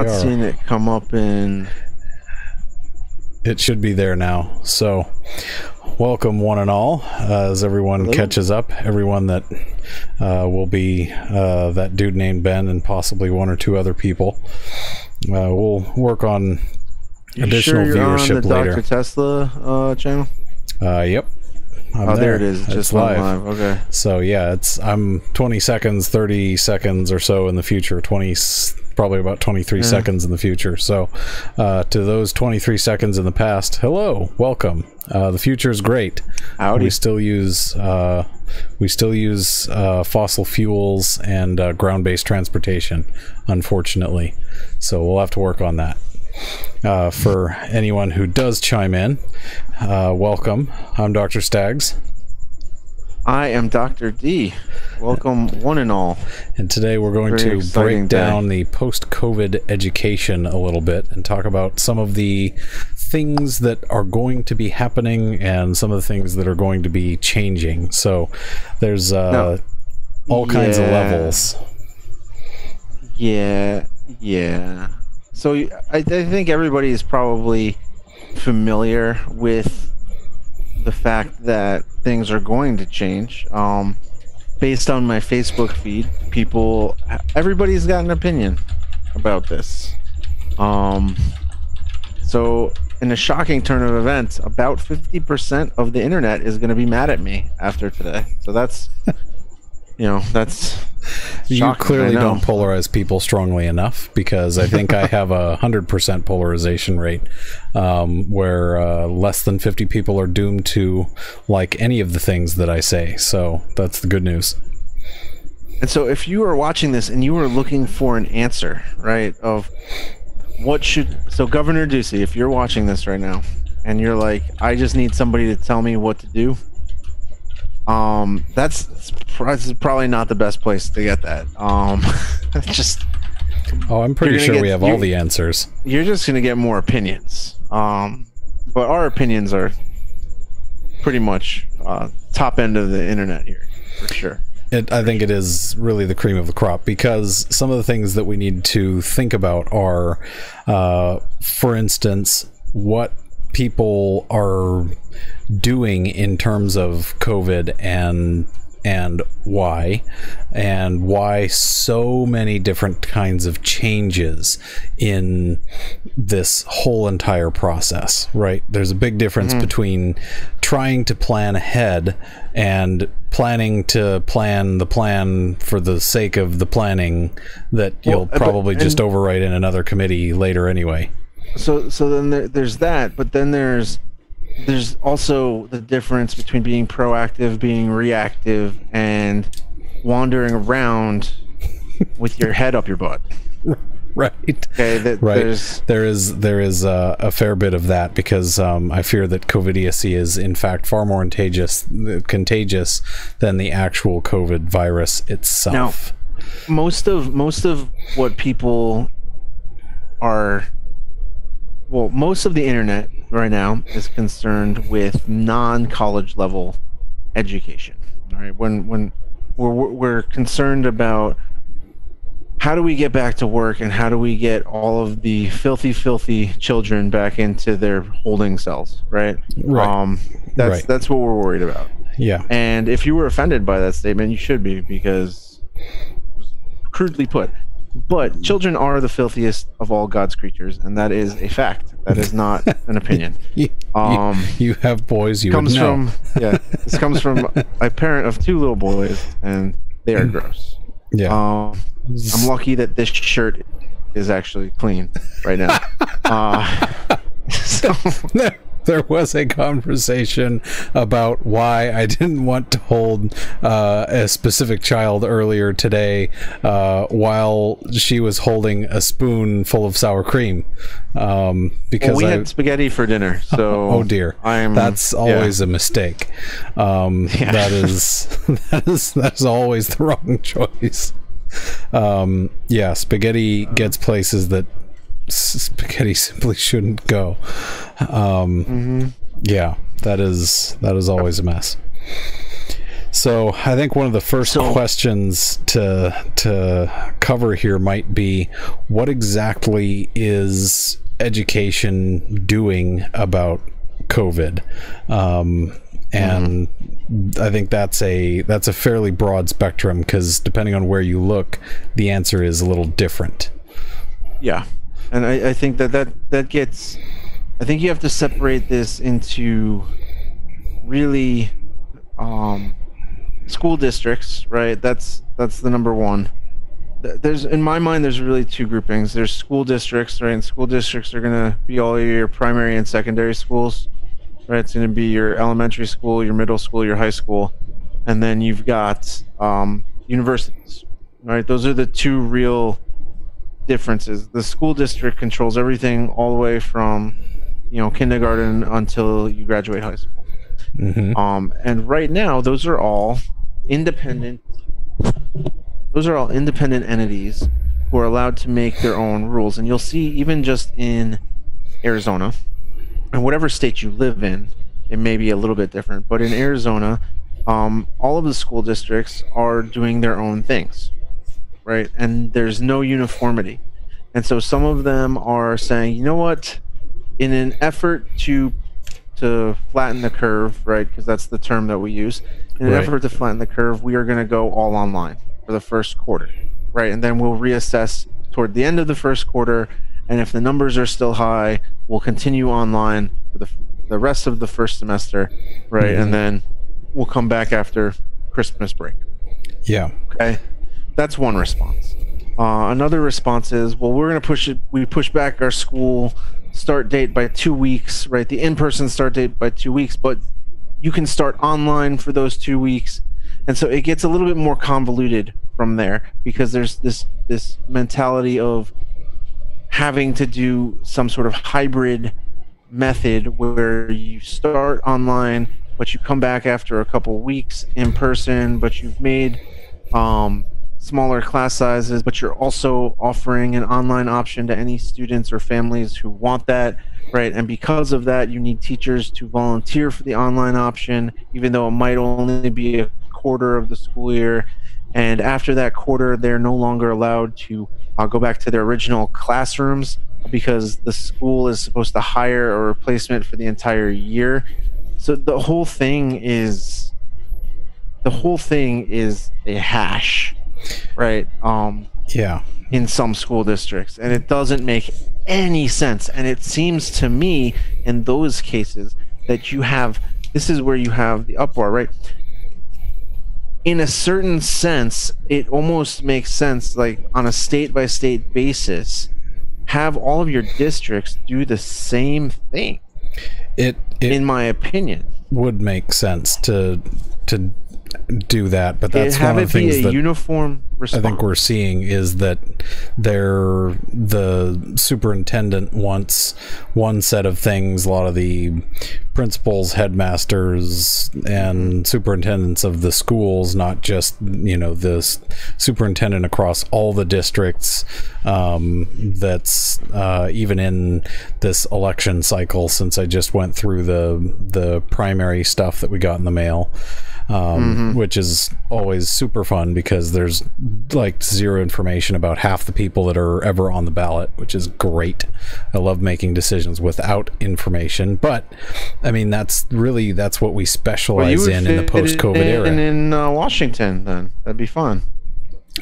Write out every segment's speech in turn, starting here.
not seeing it come up in... It should be there now. So, welcome one and all, as everyone catches up. Everyone that will be that dude named Ben and possibly one or two other people. We'll work on additional viewership on the later. Dr. Tesla channel? Yep. There it is. Just live. Okay. So yeah, I'm 20 seconds, 30 seconds or so in the future. Probably about 23 seconds in the future. So to those 23 seconds in the past, hello, welcome. The future is great. Howdy. We still use fossil fuels and ground-based transportation, unfortunately. So we'll have to work on that. For anyone who does chime in, welcome. I'm Dr. Staggs. I am Dr. D. Welcome one and all. And today we're going to break down the post-COVID education a little bit and talk about some of the things that are going to be happening and some of the things that are going to be changing. So there's all kinds of levels. Yeah. So I think everybody is probably familiar with the fact that things are going to change. Based on my Facebook feed, everybody's got an opinion about this. So in a shocking turn of events, about 50% of the internet is going to be mad at me after today. So that's, that's you shocking, clearly don't polarize people strongly enough, because I think I have 100% polarization rate, where less than 50 people are doomed to like any of the things that I say. So that's the good news. And so if you are watching this and you are looking for an answer, right, of so Governor Ducey, if you're watching this right now and you're like, I just need somebody to tell me what to do, that's probably not the best place to get that. I'm pretty sure we have all the answers. You're just going to get more opinions. But our opinions are pretty much top end of the internet here, for sure. I think it is really the cream of the crop, because some of the things that we need to think about are, for instance, what people are doing in terms of COVID and why so many different kinds of changes in this whole entire process, right? There's a big difference between trying to plan ahead and planning to plan the plan for the sake of the planning that you'll probably just overwrite in another committee later anyway. So then there's that, but then there's also the difference between being proactive, being reactive, and wandering around with your head up your butt. Right. Okay. There is a fair bit of that, because I fear that COVIDiocy is in fact far more contagious than the actual COVID virus itself. Now, most of what people are, most of the internet right now is concerned with non-college level education. All right, when we're concerned about how do we get back to work and how do we get all of the filthy children back into their holding cells, right? Right. That's what we're worried about. Yeah. And if you were offended by that statement, you should be, because crudely put. But children are the filthiest of all God's creatures, and that is a fact. That is not an opinion. You have boys. This comes from a parent of 2 little boys, and they are gross. Yeah. I'm lucky that this shirt is actually clean right now. There was a conversation about why I didn't want to hold a specific child earlier today while she was holding a spoon full of sour cream. Because we had spaghetti for dinner. So oh dear, that's always a mistake. That is always the wrong choice. Spaghetti gets places that spaghetti simply shouldn't go. Yeah, that is always a mess. So I think one of the first questions to cover here might be, what exactly is education doing about COVID? And I think that's a fairly broad spectrum, because depending on where you look, the answer is a little different. Yeah, and I think that gets. I think you have to separate this into really school districts, right? That's the number one. There's, in my mind, there's really two groupings. There's school districts, right? And school districts are going to be all your primary and secondary schools, right? It's going to be your elementary school, your middle school, your high school, and then you've got universities, right? Those are the two real differences. The school district controls everything all the way from, kindergarten until you graduate high school. And right now, those are all independent entities who are allowed to make their own rules. And you'll see, even just in Arizona, and whatever state you live in, it may be a little bit different, but in Arizona, all of the school districts are doing their own things, right? And there's no uniformity. And so some of them are saying, you know what, in an effort to flatten the curve, right? Because that's the term that we use. In an effort to flatten the curve, we are going to go all online for the first quarter, right? And then we'll reassess toward the end of the first quarter. And if the numbers are still high, we'll continue online for the rest of the first semester, right? And then we'll come back after Christmas break. Yeah. Okay. That's one response. Another response is, well, we're going to push back our school start date by 2 weeks, right? The in-person start date by 2 weeks, but you can start online for those 2 weeks. And so it gets a little bit more convoluted from there, because there's this mentality of having to do some sort of hybrid method where you start online, but you come back after a couple weeks in person, but you've made smaller class sizes, but you're also offering an online option to any students or families who want that, right? And because of that, you need teachers to volunteer for the online option, even though it might only be a quarter of the school year. And after that quarter, they're no longer allowed to go back to their original classrooms, because the school is supposed to hire a replacement for the entire year. So the whole thing is a hash, right? Yeah. In some school districts, and it doesn't make any sense. And it seems to me in those cases that this is where you have the uproar, right? In a certain sense, it almost makes sense, like on a state-by-state basis, have all of your districts do the same thing. It in my opinion, would make sense to do that, but that's one of the things that uniform response. I think we're seeing is that the superintendent wants one set of things. A lot of the principals, headmasters, and superintendents of the schools, not just the superintendent across all the districts. That's even in this election cycle, since I just went through the primary stuff that we got in the mail. Which is always super fun, because there's like zero information about half the people that are ever on the ballot, which is great. I love making decisions without information, but I mean, that's what we specialize in the post-COVID era. And in Washington, then that'd be fun.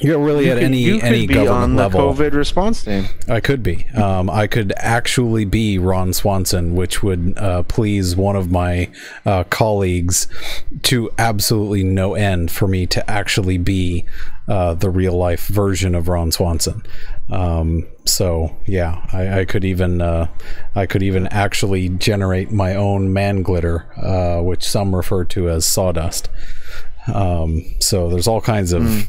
You're really at any government on level. The COVID response team. I could be. I could actually be Ron Swanson, which would please one of my colleagues to absolutely no end, for me to actually be the real life version of Ron Swanson. So yeah, I could even actually generate my own man glitter, which some refer to as sawdust. So there's all kinds of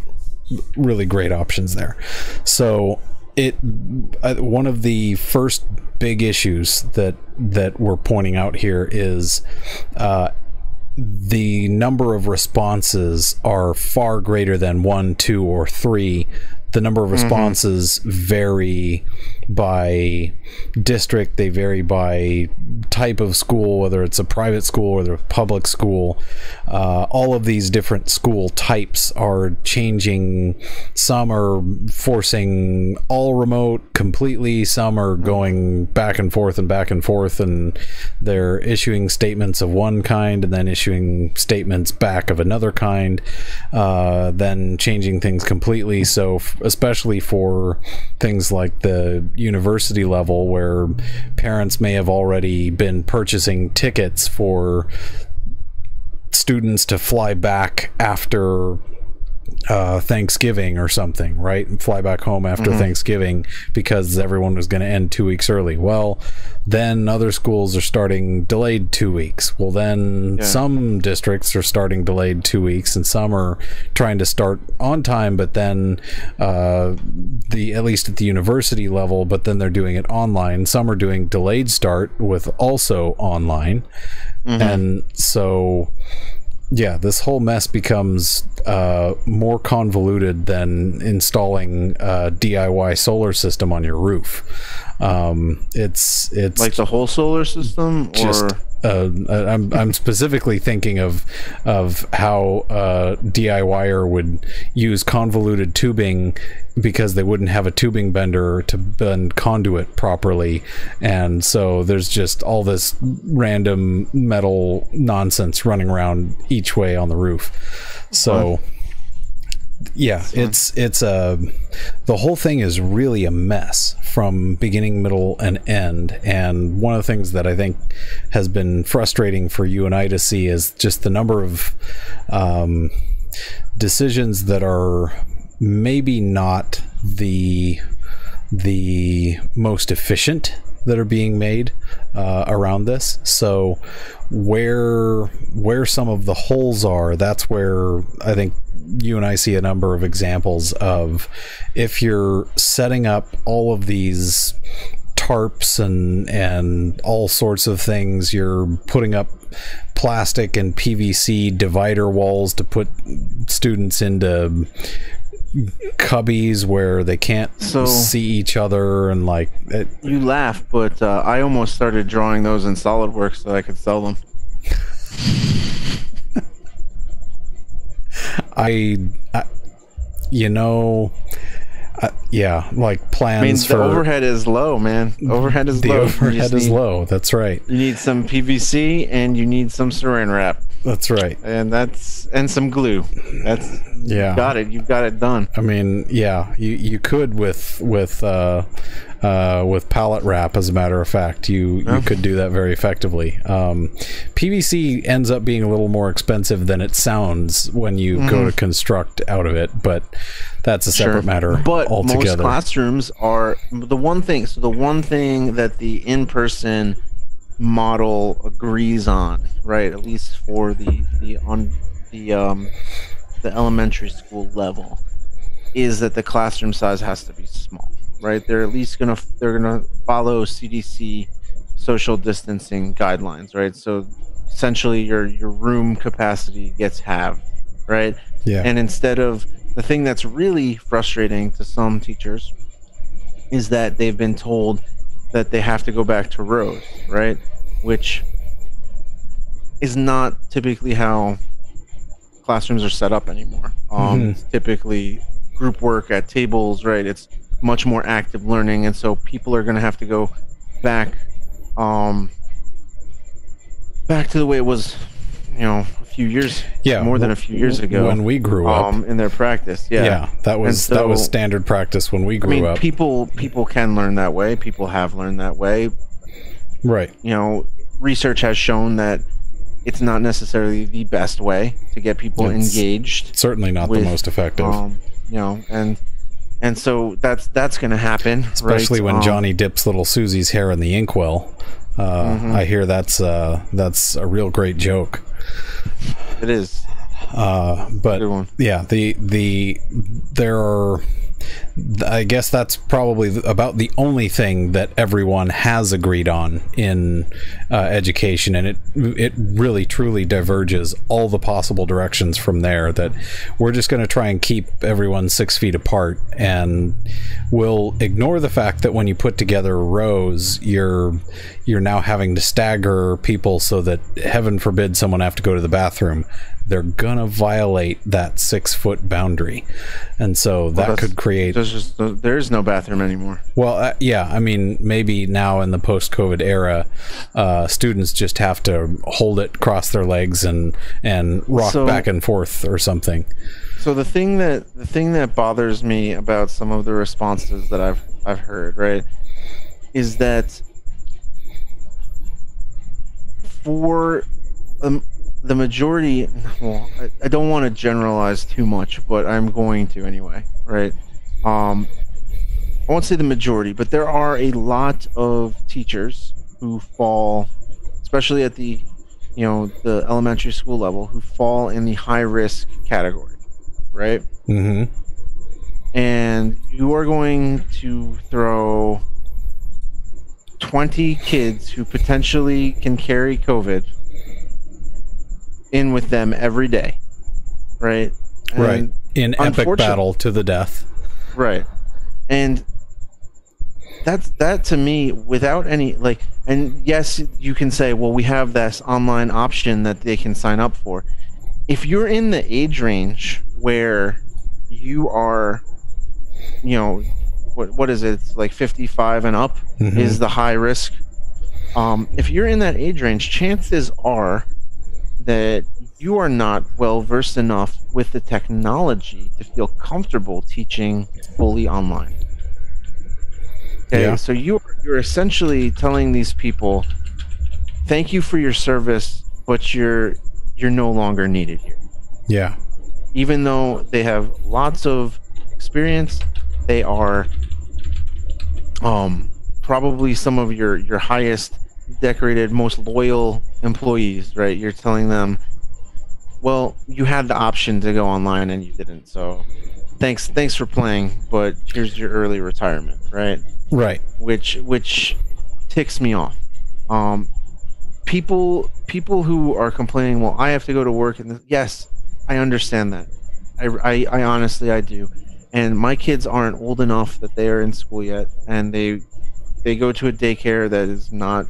really great options there. So one of the first big issues that we're pointing out here is the number of responses are far greater than 1, 2, or 3. The number of responses vary by district, they vary by type of school, whether it's a private school or a public school. All of these different school types are changing. Some are forcing all remote completely, some are going back and forth, and they're issuing statements of one kind and then issuing statements back of another kind, then changing things completely. So especially for things like the university level, where parents may have already been purchasing tickets for students to fly back after Thanksgiving or something, right? And fly back home after Thanksgiving because everyone was going to end 2 weeks early. Well, then other schools are starting delayed 2 weeks. Well, then some districts are starting delayed 2 weeks, and some are trying to start on time, but then at least at the university level, but then they're doing it online. Some are doing delayed start with also online. And so yeah, this whole mess becomes more convoluted than installing a DIY solar system on your roof. It's like the whole solar system, just, or I'm specifically thinking of how a DIYer would use convoluted tubing because they wouldn't have a tubing bender to bend conduit properly, and so there's just all this random metal nonsense running around each way on the roof. So yeah, it's the whole thing is really a mess from beginning, middle, and end. And one of the things that I think has been frustrating for you and I to see is just the number of decisions that are maybe not the most efficient that are being made around this. So where some of the holes are, that's where I think you and I see a number of examples of, if you're setting up all of these tarps and all sorts of things, you're putting up plastic and PVC divider walls to put students into cubbies where they can't see each other, and like it. You laugh, but I almost started drawing those in SolidWorks so I could sell them. Yeah, like plans. I mean, the overhead is low, man. Overhead is low. The overhead is low. That's right. You need some PVC and you need some Saran wrap. That's right. And some glue. You've got it done. I mean, yeah, you could with pallet wrap, as a matter of fact, you could do that very effectively. PVC ends up being a little more expensive than it sounds when you go to construct out of it, but that's a separate matter but altogether. Most classrooms are the one thing. So the one thing that the in-person model agrees on, right? At least for the elementary school level, is that the classroom size has to be small, right? They're at least gonna follow CDC social distancing guidelines, right? So essentially your room capacity gets halved, right? Yeah. And instead of, the thing that's really frustrating to some teachers is that they've been told that they have to go back to rows, right? Which is not typically how classrooms are set up anymore. It's typically group work at tables, right? It's much more active learning, and so people are going to have to go back to the way it was, a few years, more than a few years ago when we grew up in their practice. That was standard practice when we grew up. People can learn that way. People have learned that way, right? Research has shown that it's not necessarily the best way to get people engaged. Certainly not the most effective. And so that's going to happen, especially when Johnny dips little Susie's hair in the inkwell. I hear that's a real great joke. It is. But yeah, there are I guess that's probably about the only thing that everyone has agreed on in education, and it really truly diverges all the possible directions from there. That we're just going to try and keep everyone 6 feet apart, and we'll ignore the fact that when you put together rows, you're now having to stagger people so that, heaven forbid, someone have to go to the bathroom. They're gonna violate that 6-foot boundary, and so that could create. There's no bathroom anymore. Well, yeah, I mean, maybe now in the post-COVID era, students just have to hold it, cross their legs, and rock back and forth or something. So the thing that bothers me about some of the responses that I've heard, right, is that for the majority, well, I don't want to generalize too much, but I'm going to anyway, right? I won't say the majority, but there are a lot of teachers who fall, especially at the elementary school level, who fall in the high risk category, right? Mm-hmm. And you are going to throw 20 kids who potentially can carry COVID in with them every day, right? And right, in epic battle to the death. Right. And that to me, without any, like, and yes, you can say, well, we have this online option that they can sign up for. If you're in the age range where you are, what is it? It's like 55 and up is the high risk. If you're in that age range, chances are that you are not well versed enough with the technology to feel comfortable teaching fully online. Okay, yeah. So you're essentially telling these people, thank you for your service, but you're no longer needed here. Yeah. Even though they have lots of experience, they are probably some of your highest decorated, most loyal employees, right? You're telling them, well, you had the option to go online and you didn't, so thanks for playing, but here's your early retirement, right? Right. Which ticks me off. People who are complaining, well, I have to go to work, and yes, I understand that. I honestly, I do. And my kids aren't old enough that they are in school yet, and they go to a daycare that is not,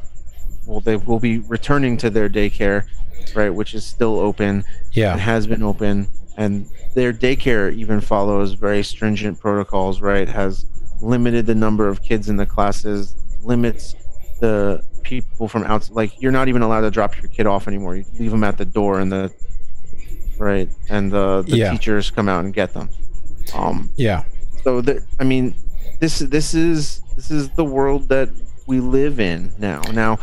well, they will be returning to their daycare, right, which is still open. Yeah. And has been open, and their daycare even follows very stringent protocols, right? Has limited the number of kids in the classes, limits the people from outside. Like, you're not even allowed to drop your kid off anymore. You leave them at the door, and the teachers come out and get them. Yeah. So I mean, this is the world that we live in now. Now,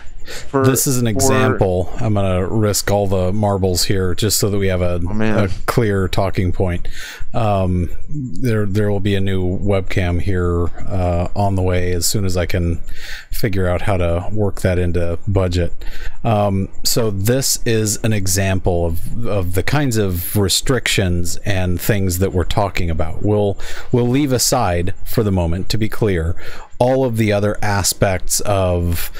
this is an example. I'm gonna risk all the marbles here just so that we have a clear talking point. There will be a new webcam here on the way as soon as I can figure out how to work that into budget. So this is an example of the kinds of restrictions and things that we're talking about. We'll leave aside for the moment, to be clear, all of the other aspects of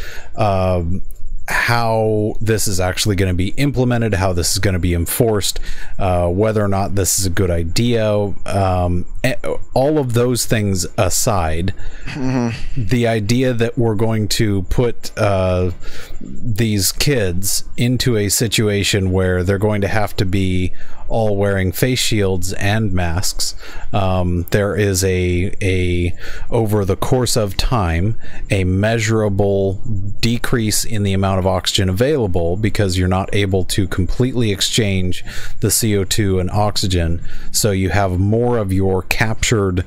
how this is actually going to be implemented, how this is going to be enforced, whether or not this is a good idea, all of those things aside, the idea that we're going to put these kids into a situation where they're going to have to be all wearing face shields and masks. There is a over the course of time, a measurable decrease in the amount of oxygen available because you're not able to completely exchange the CO2 and oxygen. So you have more of your captured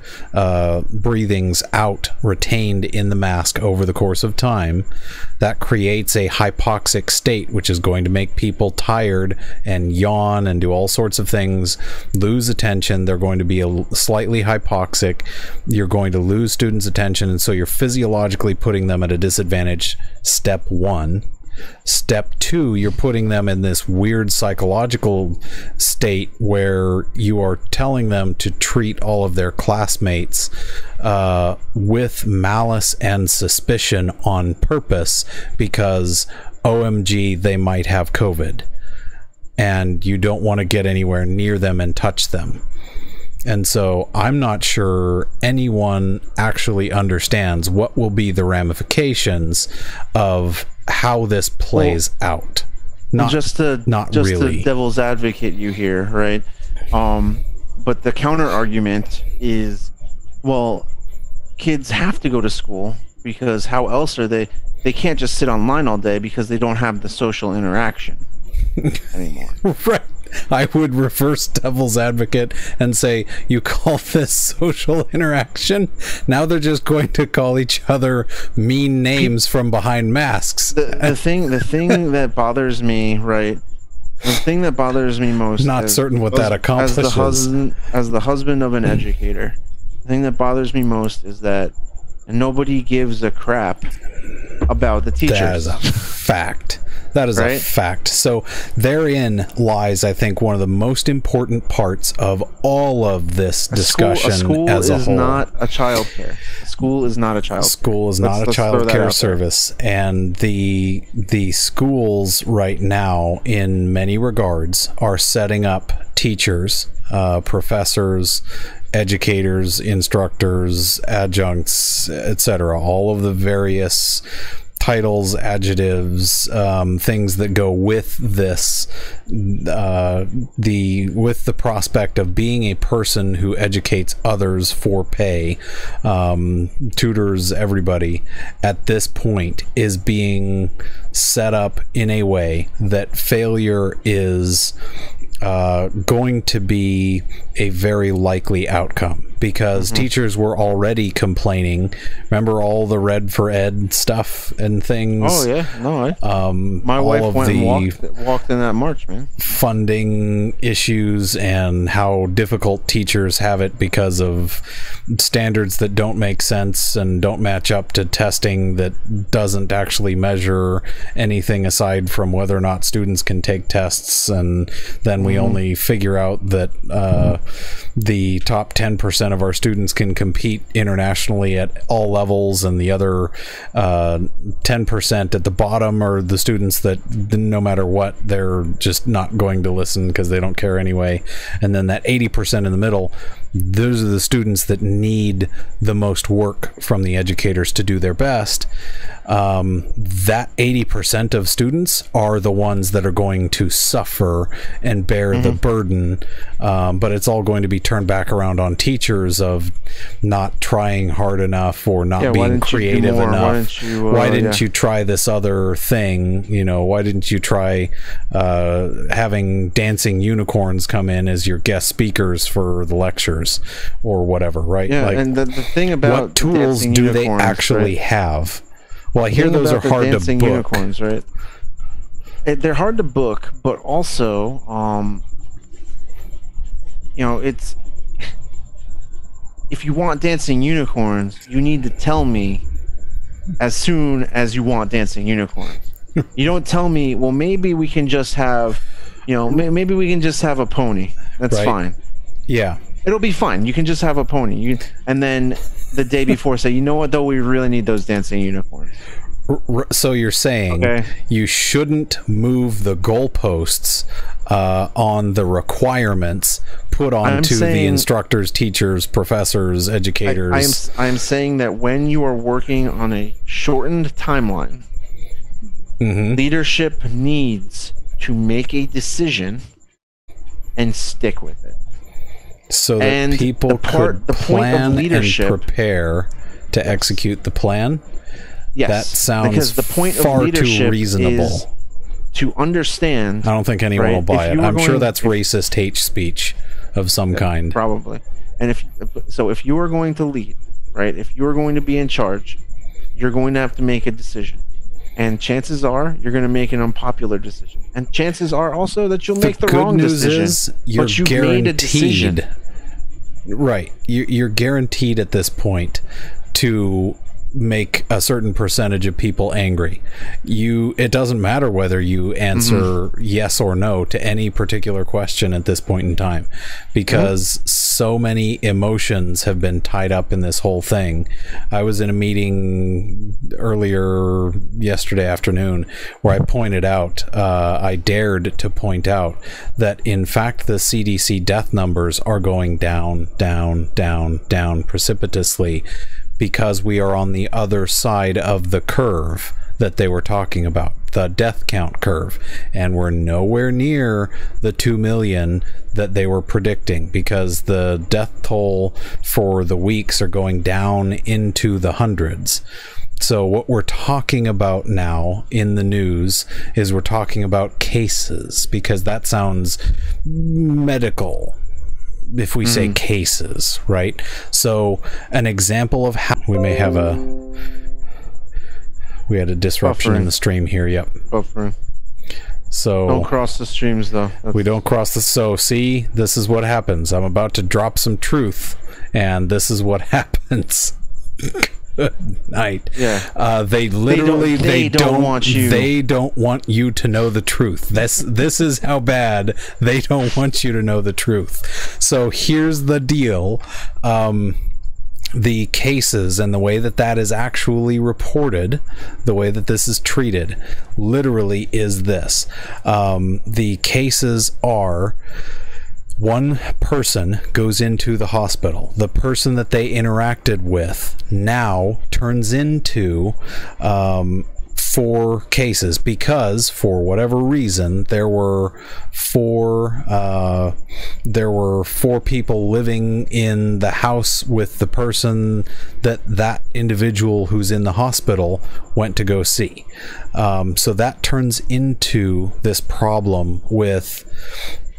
breathings out retained in the mask over the course of time. That creates a hypoxic state, which is going to make people tired and yawn and do all sorts of things, lose attention. They're going to be slightly hypoxic. You're going to lose students' attention, and so you're physiologically putting them at a disadvantage. Step one. Step 2, you're putting them in this weird psychological state where you are telling them to treat all of their classmates with malice and suspicion on purpose because OMG, they might have COVID. And you don't want to get anywhere near them and touch them. And so I'm not sure anyone actually understands what will be the ramifications of how this plays out. Not really. To devil's advocate you here, right? But the counter argument is, well, kids have to go to school because how else are they can't just sit online all day because they don't have the social interaction anymore. Right. I would reverse devil's advocate and say, you call this social interaction? Now they're just going to call each other mean names from behind masks. The thing that bothers me, right? The thing that bothers me most, not certain what that accomplishes. As the husband of an educator, the thing that bothers me most is that nobody gives a crap about the teachers. That is a fact. That is a fact. So therein lies, I think, one of the most important parts of all of this discussion as a whole. A school is not a childcare. School is not a childcare. School is not a childcare service. And the schools right now, in many regards, are setting up teachers, professors, educators, instructors, adjuncts, etc., all of the various titles, adjectives, things that go with this, with the prospect of being a person who educates others for pay, tutors, everybody at this point is being set up in a way that failure is going to be a very likely outcome, because teachers were already complaining. Remember all the Red for Ed stuff and things? Oh yeah, no. My wife went and walked in that march, man. Funding issues and how difficult teachers have it because of standards that don't make sense and don't match up to testing that doesn't actually measure anything aside from whether or not students can take tests, and then we only figure out that the top 10% of our students can compete internationally at all levels, and the other 10% at the bottom are the students that no matter what, they're just not going to listen because they don't care anyway. And then that 80% in the middle, those are the students that need the most work from the educators to do their best. That 80% of students are the ones that are going to suffer and bear the burden, but it's all going to be turned back around on teachers of not trying hard enough or not being creative enough. Why didn't you try this other thing? You know, why didn't you try having dancing unicorns come in as your guest speakers for the lectures or whatever, right? Yeah, like, and the thing about what tools do they actually have? Well, I hear those are hard to book. Unicorns, right? They're hard to book, but also, you know, it's, if you want dancing unicorns, you need to tell me as soon as you want dancing unicorns. You don't tell me, well, maybe we can just have, you know, maybe we can just have a pony. That's fine. Yeah. It'll be fine. You can just have a pony. And then the day before say, you know what, though, we really need those dancing unicorns. So you're saying you shouldn't move the goalposts on the requirements put onto the instructors, teachers, professors, educators. I am saying that when you are working on a shortened timeline, leadership needs to make a decision and stick with it. So that people could plan and prepare to execute the plan? Yes, that sounds because the point far of leadership too reasonable. Is to understand. I don't think anyone will buy it. I'm sure that's racist hate speech of some kind. Probably. And if you are going to lead, right, if you are going to be in charge, you're going to have to make a decision. And chances are you're going to make an unpopular decision. And chances are also that you'll make the wrong decision. You're guaranteed. Right. You're guaranteed at this point to make a certain percentage of people angry. It doesn't matter whether you answer yes or no to any particular question at this point in time, because so many emotions have been tied up in this whole thing. I was in a meeting earlier yesterday afternoon where I pointed out, I dared to point out that in fact the CDC death numbers are going down, down, down, down precipitously, because we are on the other side of the curve that they were talking about, the death count curve, and we're nowhere near the 2 million that they were predicting, because the death toll for the weeks are going down into the hundreds. So what we're talking about now in the news is we're talking about cases, because that sounds medical if we say cases, right? So an example of how we may have we had a disruption in the stream here. Yep. Buffering. So don't cross the streams though. We don't cross the, so see, this is what happens. I'm about to drop some truth and this is what happens. Good night. Yeah. They literally they don't want you. They don't want you to know the truth. This is how bad they don't want you to know the truth. So here's the deal. The cases and the way that is actually reported, the way that this is treated, literally is this. The cases are: one person goes into the hospital. The person that they interacted with now turns into 4 cases, because for whatever reason there were 4 people living in the house with the person that individual who's in the hospital went to go see. So that turns into this problem with,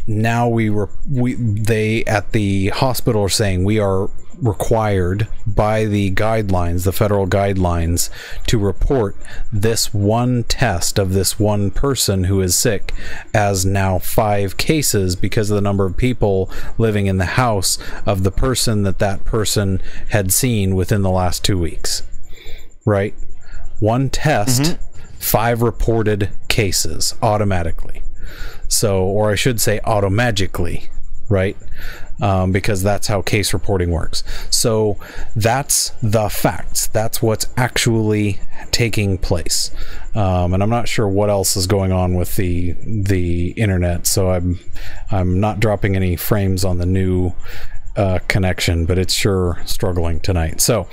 now they at the hospital are saying we are required by the guidelines, the federal guidelines, to report this one test of this one person who is sick as now 5 cases, because of the number of people living in the house of the person that person had seen within the last 2 weeks. Right? One test, 5 reported cases automatically. So, or I should say automagically, right? Because that's how case reporting works. So that's the facts. That's what's actually taking place. And I'm not sure what else is going on with the internet. So I'm not dropping any frames on the new connection, but it's sure struggling tonight. So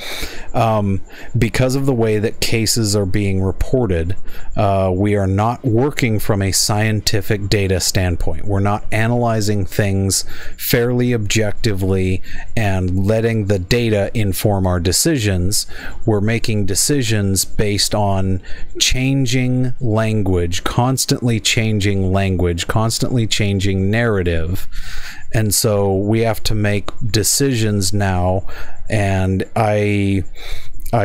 because of the way that cases are being reported, we are not working from a scientific data standpoint. We're not analyzing things fairly objectively and letting the data inform our decisions. We're making decisions based on changing language, constantly changing narrative. And so we have to make decisions now, and I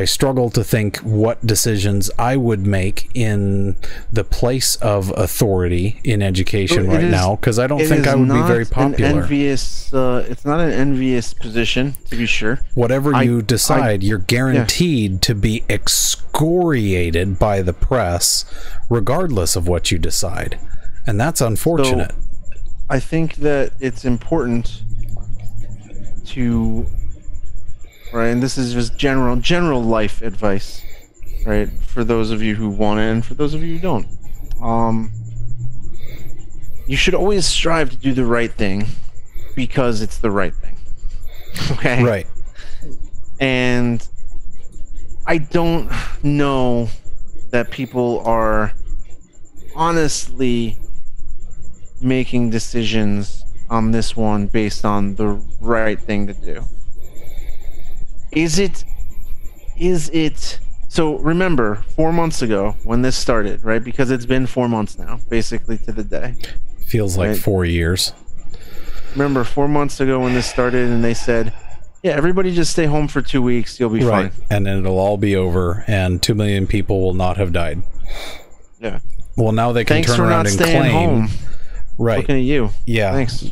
struggle to think what decisions I would make in the place of authority in education now, because I don't think I would be very popular. It's not an envious position, to be sure. Whatever you decide, you're guaranteed to be excoriated by the press, regardless of what you decide. And that's unfortunate. So, I think that it's important to, right, and this is just general life advice, right, for those of you who want it and for those of you who don't. You should always strive to do the right thing because it's the right thing. Okay? Right. And I don't know that people are honestly making decisions on this one based on the right thing to do. Is it so? Remember 4 months ago when this started, right? Because it's been 4 months now, basically to the day. Feels like 4 years. Remember 4 months ago when this started, and they said, yeah, everybody just stay home for 2 weeks, you'll be fine. And then it'll all be over and 2 million people will not have died. Yeah. Well, now they can turn around and claim. Right. Looking at you. Yeah. Thanks.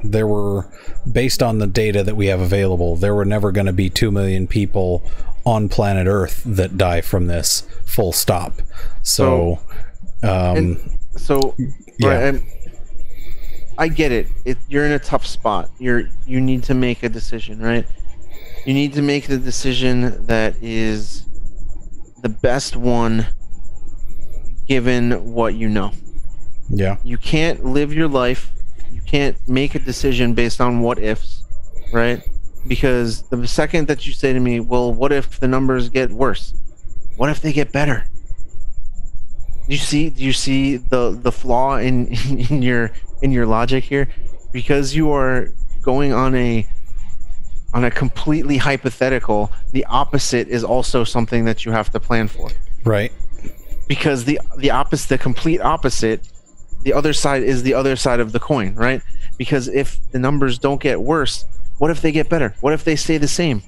There were, based on the data that we have available, there were never going to be 2 million people on planet Earth that die from this, full stop. So yeah. Right, I get it. You're in a tough spot. You need to make a decision, right? You need to make the decision that is the best one given what you know. Yeah. You can't live your life. You can't make a decision based on what ifs, right? Because the second that you say to me, well, what if the numbers get worse? What if they get better? Do you see the flaw in your logic here? Because you are going on a completely hypothetical, the opposite is also something that you have to plan for. Right. Because the complete opposite, the other side is the other side of the coin, right? Because if the numbers don't get worse, what if they get better? What if they stay the same,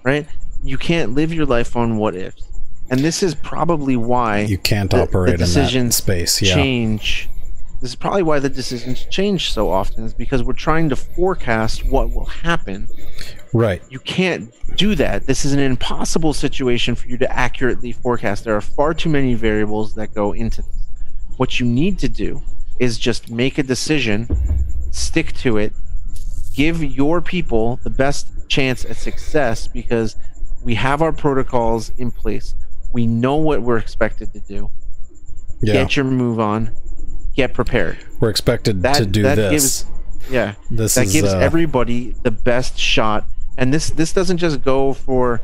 right? You can't live your life on what ifs. And this is probably why you can't operate in that space. Yeah. Change. This is probably why the decisions change so often, is because we're trying to forecast what will happen. Right. You can't do that. This is an impossible situation for you to accurately forecast. There are far too many variables that go into this. What you need to do is just make a decision, stick to it, give your people the best chance at success, because we have our protocols in place. We know what we're expected to do. Yeah. Get your move on. Get prepared. We're expected to do this. That gives everybody the best shot. And this doesn't just go for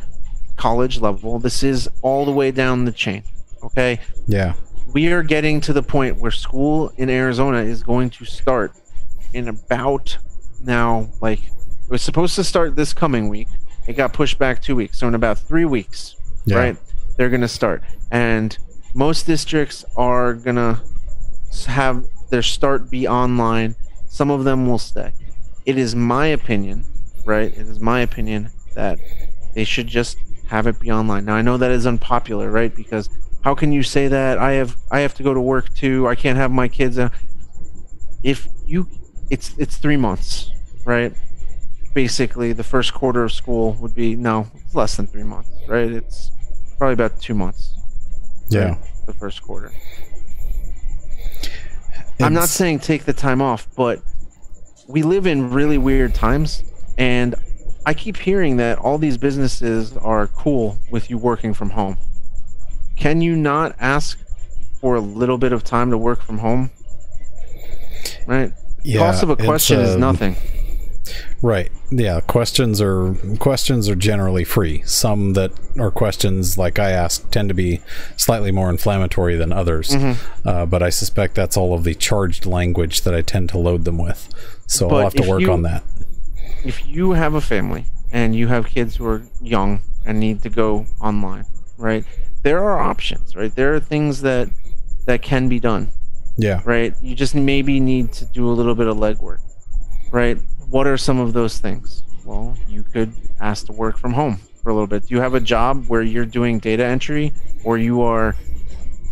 college level. This is all the way down the chain. Okay? Yeah. We are getting to the point where school in Arizona is going to start in about now, like, it was supposed to start this coming week. It got pushed back 2 weeks. So in about 3 weeks, right, they're going to start. And most districts are going to have their start be online. Some of them will stay. It is my opinion, right? It is my opinion that they should just have it be online. Now, I know that is unpopular, right? Because how can you say that? I have to go to work too. I can't have my kids. It's 3 months, right? Basically, the first quarter of school would be, no, it's less than 3 months, right? It's probably about 2 months. Yeah. Right? The first quarter. I'm not saying take the time off, but we live in really weird times, and I keep hearing that all these businesses are cool with you working from home. Can you not ask for a little bit of time to work from home? Right? Yeah, cost of a question is nothing. Right. Yeah. Questions are generally free. Some that are questions like I asked tend to be slightly more inflammatory than others. Mm-hmm. But I suspect that's all of the charged language that I tend to load them with. So I'll have to work on that. If you have a family and you have kids who are young and need to go online, right? There are options, right? There are things that can be done. Yeah. Right? You just maybe need to do a little bit of legwork, right? What are some of those things? Well, you could ask to work from home for a little bit. Do you have a job where you're doing data entry, or you are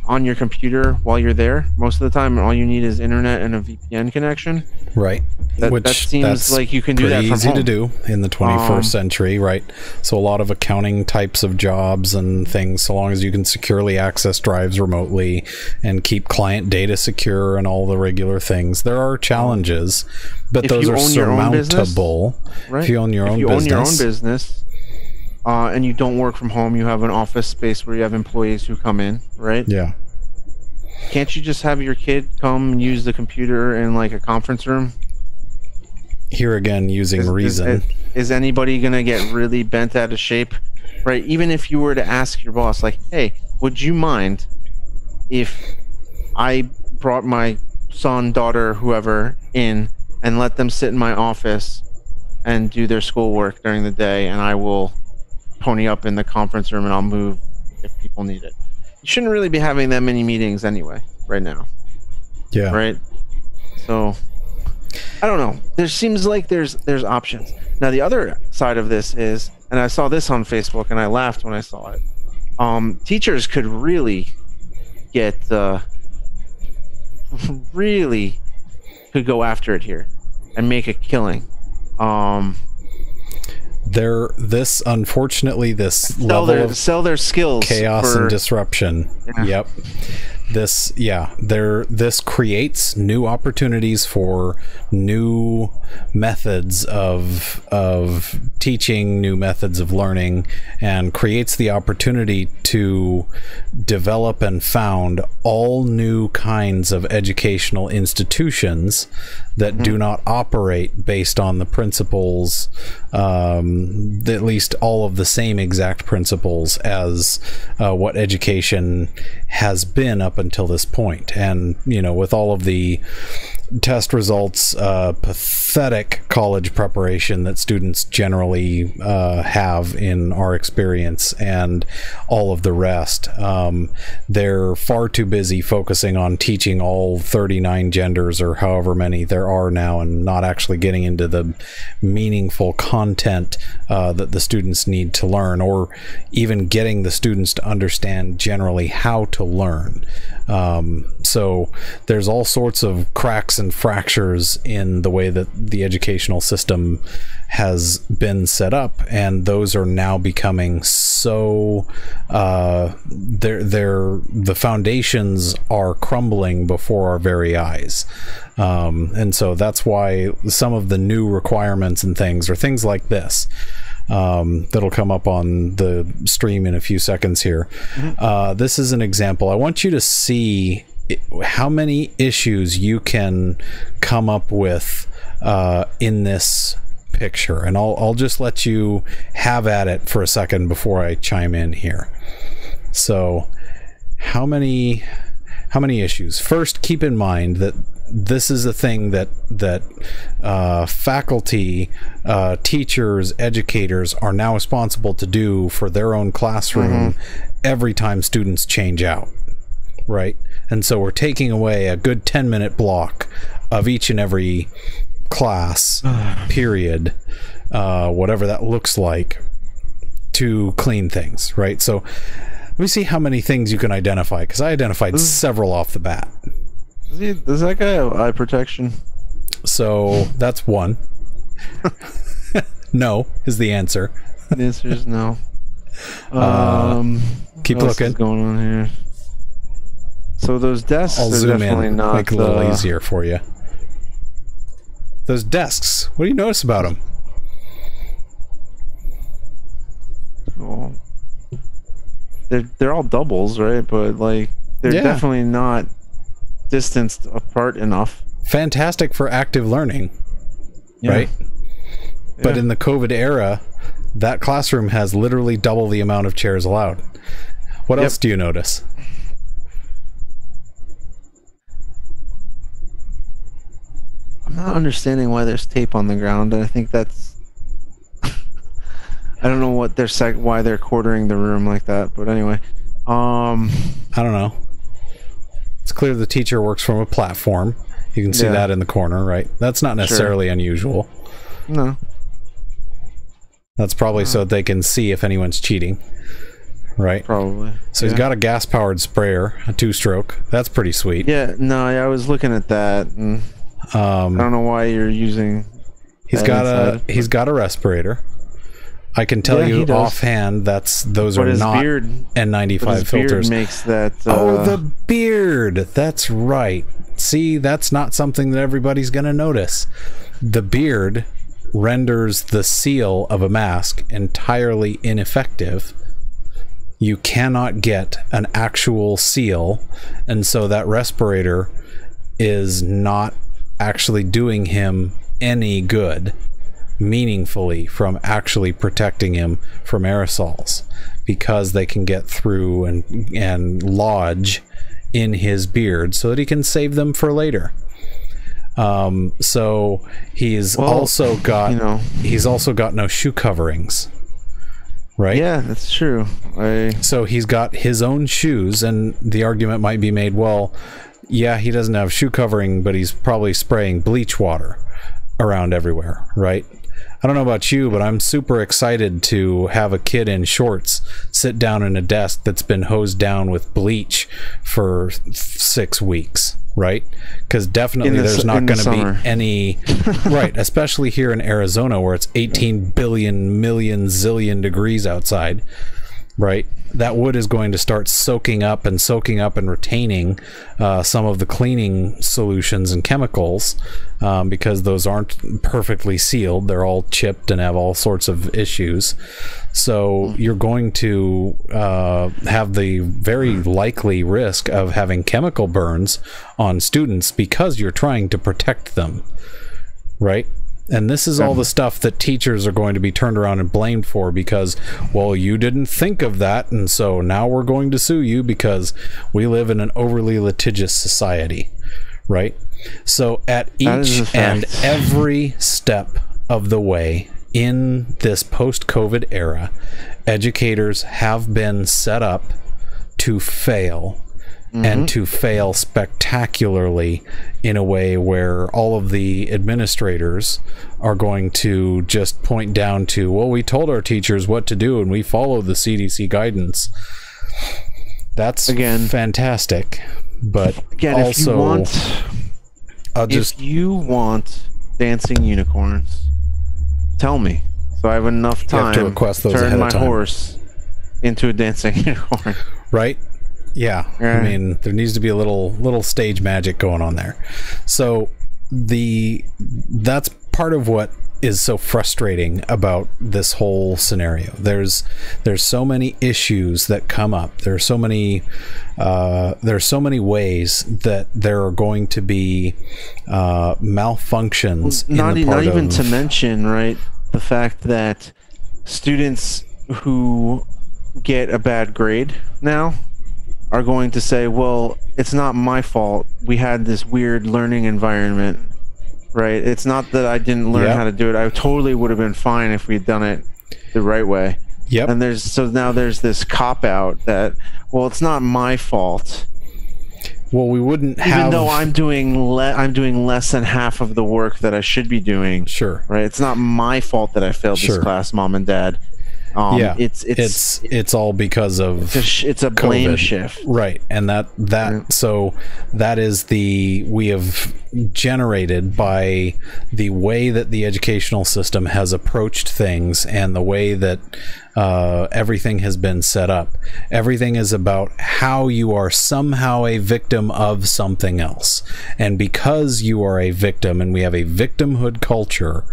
on your computer while you're there? Most of the time, all you need is internet and a VPN connection. Right. That seems like you can do that from home. Pretty easy to do in the 21st century, right? So a lot of accounting types of jobs and things, so long as you can securely access drives remotely and keep client data secure and all the regular things. There are challenges, but those are surmountable. Right? If you own your own business, and you don't work from home, you have an office space where you have employees who come in, right? Yeah. Can't you just have your kid come and use the computer in like a conference room? Here again, using reason. Is anybody going to get really bent out of shape? Right? Even if you were to ask your boss, like, hey, would you mind if I brought my son, daughter, whoever in and let them sit in my office and do their schoolwork during the day, and I will pony up in the conference room and I'll move if people need it? You shouldn't really be having that many meetings anyway right now. Yeah. Right? So I don't know. There seems like there's options. Now the other side of this is, and I saw this on Facebook and I laughed when I saw it. Teachers could really get really could go after it here and make a killing. Unfortunately, this sell their skills, chaos and disruption. Yeah. Yep. This creates new opportunities for new methods of teaching, new methods of learning, and creates the opportunity to develop and found all new kinds of educational institutions that do not operate based on the principles, at least all of the same exact principles as what education has been up until this point. And with all of the test results, pathetic college preparation that students generally have in our experience, and all of the rest, they're far too busy focusing on teaching all 39 genders or however many there are now, and not actually getting into the meaningful content that the students need to learn, or even getting the students to understand generally how to learn. So there's all sorts of cracks and fractures in the way that the educational system has been set up, and those are now becoming so the foundations are crumbling before our very eyes. And so that's why some of the new requirements and things are things like this. That'll come up on the stream in a few seconds here. This is an example. I want you to see how many issues you can come up with in this picture, and I'll just let you have at it for a second before I chime in here. So how many issues? First, keep in mind that this is a thing that faculty, teachers, educators are now responsible to do for their own classroom every time students change out, right? And so we're taking away a good 10-minute block of each and every class period, whatever that looks like, to clean things, right? So let me see how many things you can identify, because I identified several off the bat. Does that guy have eye protection? So that's one. No is the answer. The answer is no. Keep what looking. What's going on here? So those desks I'll are zoom definitely in, not. make it a little easier for you. Those desks. What do you notice about them? Well, they're all doubles, right? But like they're definitely not distanced apart enough. Fantastic for active learning, right? But in the COVID era, that classroom has literally double the amount of chairs allowed. What else do you notice? I'm not understanding why there's tape on the ground. I think that's I don't know what why they're quartering the room like that, but anyway. I don't know. It's clear the teacher works from a platform. You can see that in the corner, right? That's not necessarily unusual. No. That's probably so that they can see if anyone's cheating, right? Probably. So he's got a gas-powered sprayer, a 2-stroke. That's pretty sweet. Yeah, no, I was looking at that, and I don't know why you're using. He's got a respirator. I can tell you offhand those are not N95 filters. Beard makes that. Oh, the beard. That's right. See, that's not something that everybody's going to notice. The beard renders the seal of a mask entirely ineffective. You cannot get an actual seal, and so that respirator is not actually doing him any good meaningfully from actually protecting him from aerosols, because they can get through and lodge in his beard so that he can save them for later. So he's also got no shoe coverings, right? Yeah, that's true. So he's got his own shoes, and the argument might be made, well, yeah, he doesn't have shoe covering, but he's probably spraying bleach water around everywhere, right? I don't know about you, but I'm super excited to have a kid in shorts sit down in a desk that's been hosed down with bleach for 6 weeks. right? Because definitely there's not going to be any, right, especially here in Arizona where it's 18 billion million zillion degrees outside, right? That wood is going to start soaking up and retaining some of the cleaning solutions and chemicals, because those aren't perfectly sealed. They're all chipped and have all sorts of issues. So you're going to have the very likely risk of having chemical burns on students because you're trying to protect them, right? And this is all the stuff that teachers are going to be turned around and blamed for because, well, you didn't think of that, and so now we're going to sue you because we live in an overly litigious society, right? So at each and every step of the way in this post-COVID era, educators have been set up to fail. And to fail spectacularly in a way where all of the administrators are going to just point down to, well, we told our teachers what to do and we followed the CDC guidance. That's fantastic. But again, also, if you want dancing unicorns, tell me. So I have enough time to request those turn my horse into a dancing unicorn. Right? Yeah, I mean, there needs to be a little stage magic going on there. So that's part of what is so frustrating about this whole scenario. There's so many issues that come up. There's so many ways that there are going to be malfunctions. Not even to mention, right, the fact that students who get a bad grade now are going to say, well, it's not my fault. We had this weird learning environment, right? It's not that I didn't learn how to do it. I totally would have been fine if we'd done it the right way. Yep. And so now there's this cop-out that, well, it's not my fault. Well, we wouldn't have... Even though I'm doing less than half of the work that I should be doing. Sure. Right? It's not my fault that I failed this class, Mom and Dad. It's all because of it's a blame shift, right? And so that is we have generated by the way that the educational system has approached things and the way that everything has been set up. Everything is about how you are somehow a victim of something else, and because you are a victim, and we have a victimhood culture,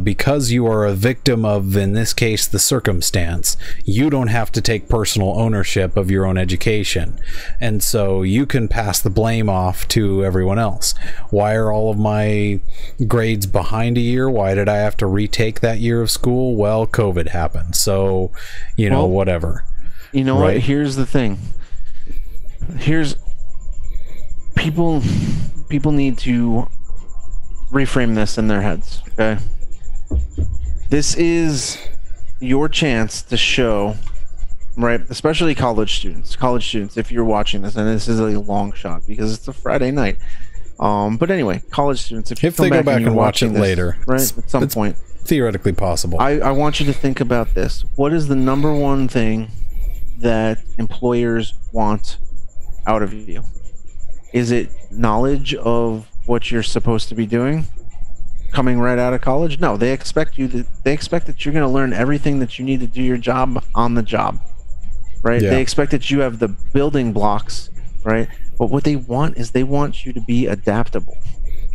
because you are a victim of, in this case, the circumstance, you don't have to take personal ownership of your own education, and so you can pass the blame off to everyone else. Why are all of my grades behind a year? Why did I have to retake that year of school? Well, COVID happened, so whatever. You know what? Here's the thing. People need to reframe this in their heads, okay? This is your chance to show, right, especially college students, if you're watching this, and this is a long shot because it's a Friday night. But anyway, college students, if they go back and watch it later, right, at some point, theoretically possible. I want you to think about this. What is the number one thing that employers want out of you? Is it knowledge of what you're supposed to be doing coming right out of college? No, they expect that you're going to learn everything that you need to do your job on the job, right? They expect that you have the building blocks, right? But what they want is they want you to be adaptable.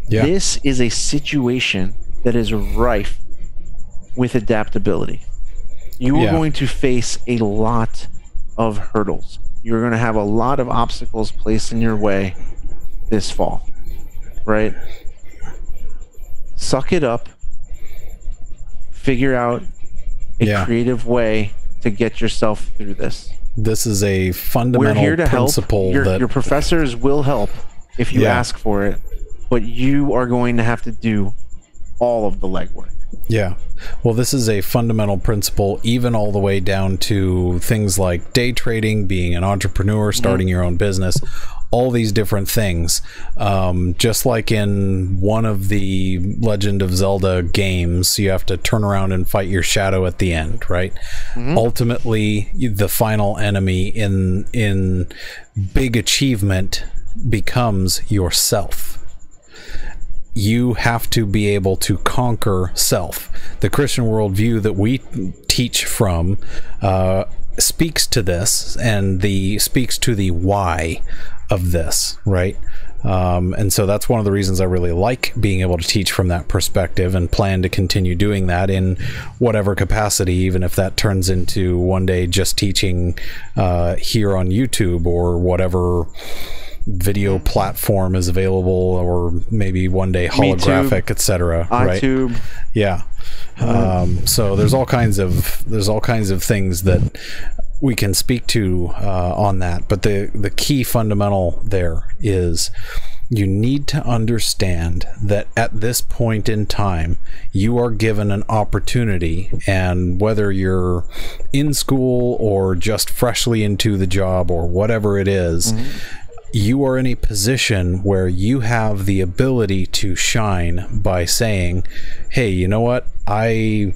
This is a situation that is rife with adaptability. You are going to face a lot of hurdles. You're going to have a lot of obstacles placed in your way this fall, right? Suck it up. Figure out a creative way to get yourself through this. This is a fundamental principle. Your professors will help if you ask for it, but you are going to have to do all of the legwork. Yeah. Well, this is a fundamental principle, even all the way down to things like day trading, being an entrepreneur, starting your own business, all these different things. Just like in one of the Legend of Zelda games, you have to turn around and fight your shadow at the end, right? Ultimately, the final enemy in big achievement becomes yourself. You have to be able to conquer self. The Christian worldview that we teach from speaks to this, and speaks to the why of this, right? And so that's one of the reasons I really like being able to teach from that perspective, and plan to continue doing that in whatever capacity, even if that turns into one day just teaching here on YouTube or whatever video platform is available, or maybe one day holographic, etc. iTube. Right? Yeah. So there's all kinds of things that we can speak to on that, but the key fundamental there is you need to understand that at this point in time you are given an opportunity, and whether you're in school or just freshly into the job or whatever it is, you are in a position where you have the ability to shine by saying, hey, you know what, I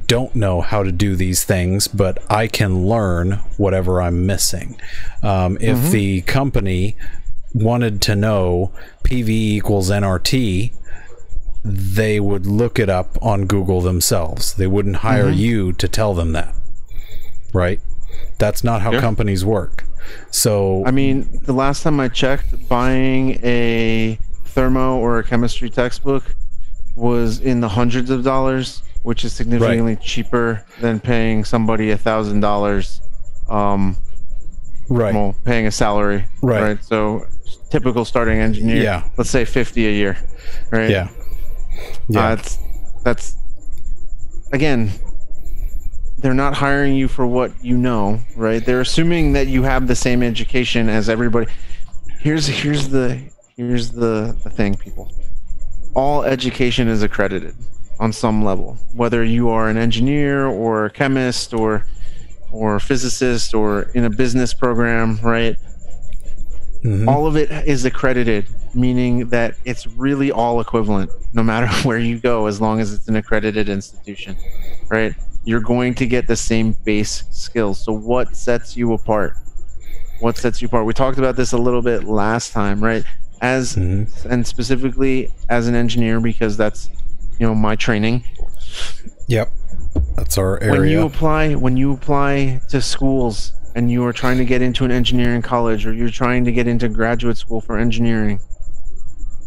don't know how to do these things, but I can learn whatever I'm missing. If the company wanted to know PV equals nRT, they would look it up on Google themselves. They wouldn't hire you to tell them that, right? That's not how companies work. So I mean, the last time I checked, buying a thermo or a chemistry textbook was in the hundreds of dollars, which is significantly cheaper than paying somebody $1,000. Well, paying a salary. Right. So typical starting engineer. Let's say 50 a year. Right. Yeah. That's again, they're not hiring you for what you know, right? They're assuming that you have the same education as everybody. Here's the thing, people. All education is accredited on some level, whether you are an engineer or a chemist or physicist or in a business program, right? All of it is accredited, meaning that it's really all equivalent no matter where you go, as long as it's an accredited institution, right? You're going to get the same base skills. So what sets you apart? What sets you apart? We talked about this a little bit last time, right? And specifically as an engineer, because that's, my training. Yep. That's our area. When you apply to schools and you are trying to get into an engineering college, or you're trying to get into graduate school for engineering,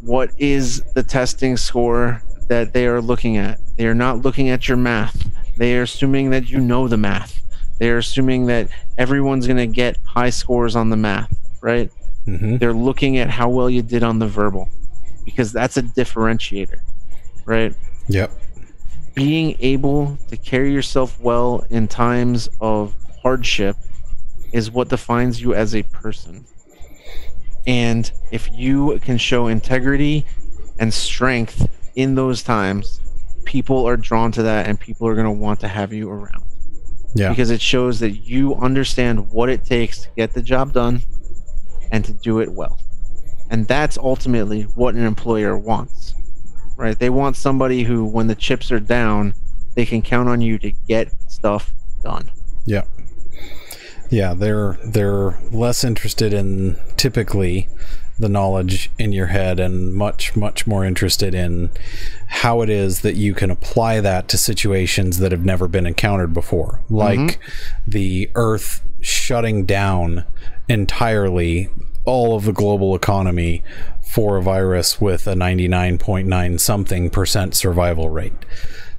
what is the testing score that they are looking at? They are not looking at your math. They are assuming that you know the math. They are assuming that everyone's going to get high scores on the math, right? They're looking at how well you did on the verbal, because that's a differentiator, right? Yep. Being able to carry yourself well in times of hardship is what defines you as a person. And if you can show integrity and strength in those times, people are drawn to that, and people are going to want to have you around. Yeah. Because it shows that you understand what it takes to get the job done and to do it well. And that's ultimately what an employer wants, right? They want somebody who, when the chips are down, they can count on you to get stuff done. Yeah. Yeah, they're less interested in typically the knowledge in your head, and much more interested in how it is that you can apply that to situations that have never been encountered before, like the Earth shutting down entirely all of the global economy for a virus with a 99.9 something % survival rate.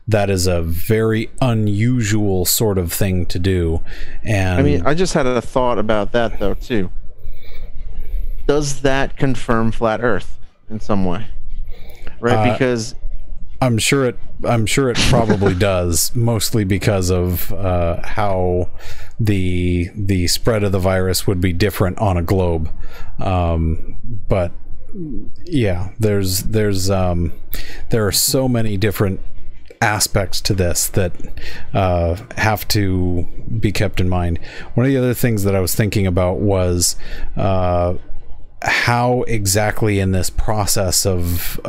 That is a very unusual sort of thing to do. And I mean, I just had a thought about that though too. Does that confirm flat Earth in some way? Right? Because I'm sure it probably does, mostly because of how the spread of the virus would be different on a globe. But yeah, there are so many different aspects to this that have to be kept in mind. One of the other things that I was thinking about was how exactly in this process of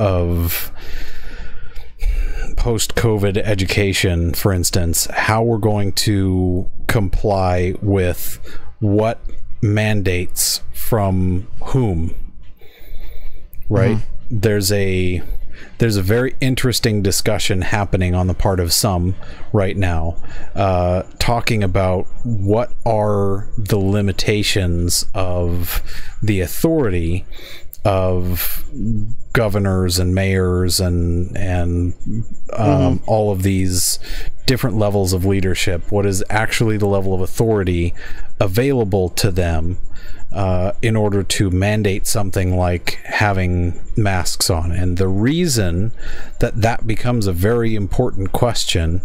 post-COVID education, for instance, how we're going to comply with what mandates from whom, right? There's a very interesting discussion happening on the part of some right now, talking about what are the limitations of the authority of governors and mayors and all of these different levels of leadership. What is actually the level of authority available to them in order to mandate something like having masks on? And the reason that becomes a very important question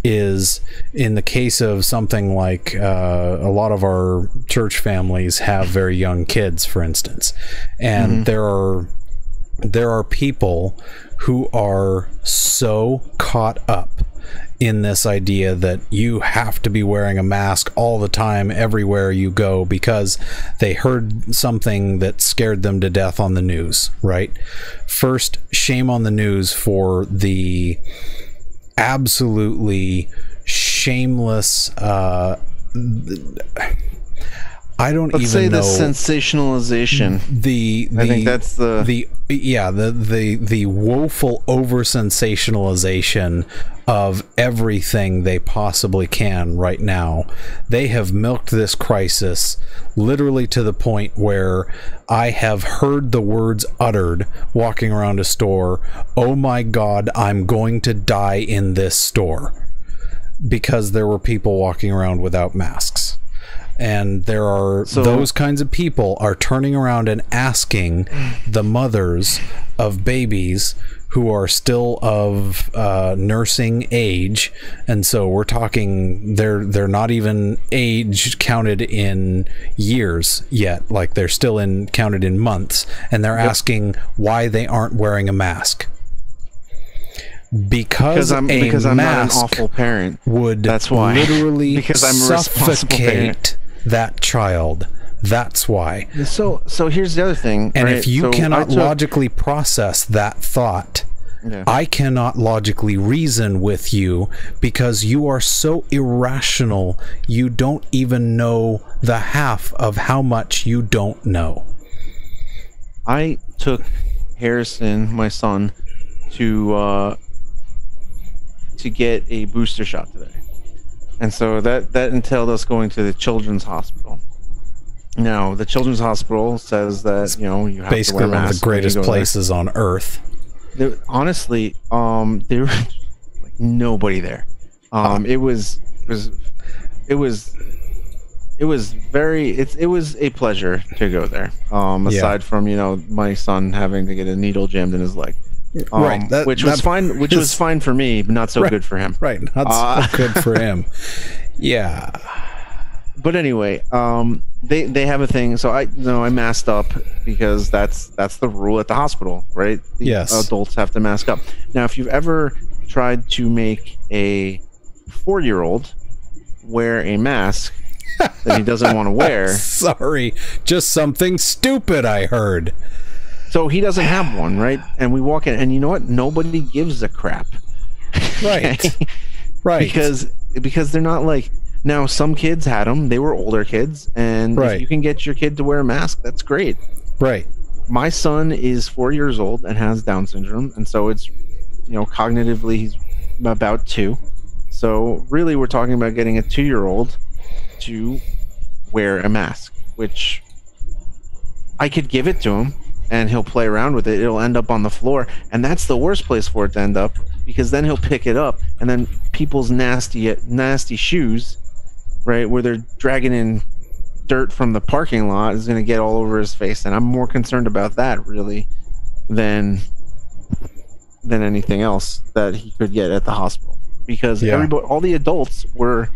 is, in the case of something like a lot of our church families have very young kids, for instance, and there are people who are so caught up in this idea that you have to be wearing a mask all the time everywhere you go because they heard something that scared them to death on the news, right? First, shame on the news for the absolutely shameless Let's say the sensationalization. I think that's the woeful over sensationalization of everything they possibly can right now. They have milked this crisis literally to the point where I have heard the words uttered walking around a store, "Oh my God, I'm going to die in this store," because there were people walking around without masks. And there are those kinds of people are turning around and asking the mothers of babies who are still of nursing age, and so we're talking they're not even age counted in years yet, like they're still counted in months, and they're asking why they aren't wearing a mask. Because I'm not an awful parent. That's why. Literally because I'm a responsible parent. That child. That's why. So here's the other thing. And if you cannot logically process that thought, I cannot logically reason with you because you are so irrational. You don't even know the half of how much you don't know. I took Harrison, my son, to get a booster shot today. And so that entailed us going to the Children's Hospital. Now, the Children's Hospital says that, you have basically to wear masks. One of the greatest places on earth. Honestly, there was like nobody there. It was a pleasure to go there. Aside from, my son having to get a needle jammed in his leg. Which was fine for me, but not so good for him. Right, not so good for him. Yeah. But anyway, they have a thing. So I masked up because that's the rule at the hospital, right? Yes. Adults have to mask up. Now, if you've ever tried to make a 4-year-old wear a mask that he doesn't want to wear, sorry, just something stupid I heard. So he doesn't have one, right? And we walk in, and you know what? Nobody gives a crap. Right. Right. Because they're not like... Now, some kids had them. They were older kids. And if you can get your kid to wear a mask, that's great. Right. My son is 4 years old and has Down syndrome. And so it's, cognitively, he's about 2. So really, we're talking about getting a 2-year-old to wear a mask, which I could give it to him. And he'll play around with it. It'll end up on the floor. And that's the worst place for it to end up, because then he'll pick it up. And then people's nasty shoes, right, where they're dragging in dirt from the parking lot, is going to get all over his face. And I'm more concerned about that, really, than anything else that he could get at the hospital. Because everybody, all the adults were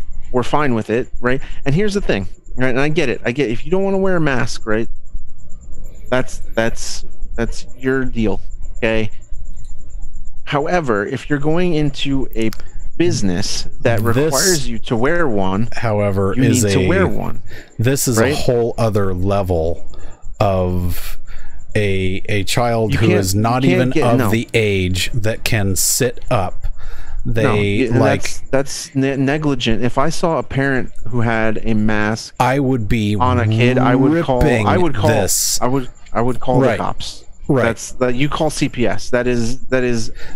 fine with it, right? And here's the thing, right? And I get it. If you don't want to wear a mask, right? That's your deal, okay? However, if you're going into a business that requires you to wear one, however, you need to wear one. This is a whole other level of a child who is not even of the age that can sit up They that's negligent. If I saw a parent who had a mask, I would be on a kid, I would call this. I would call the cops. Right. You call CPS. That is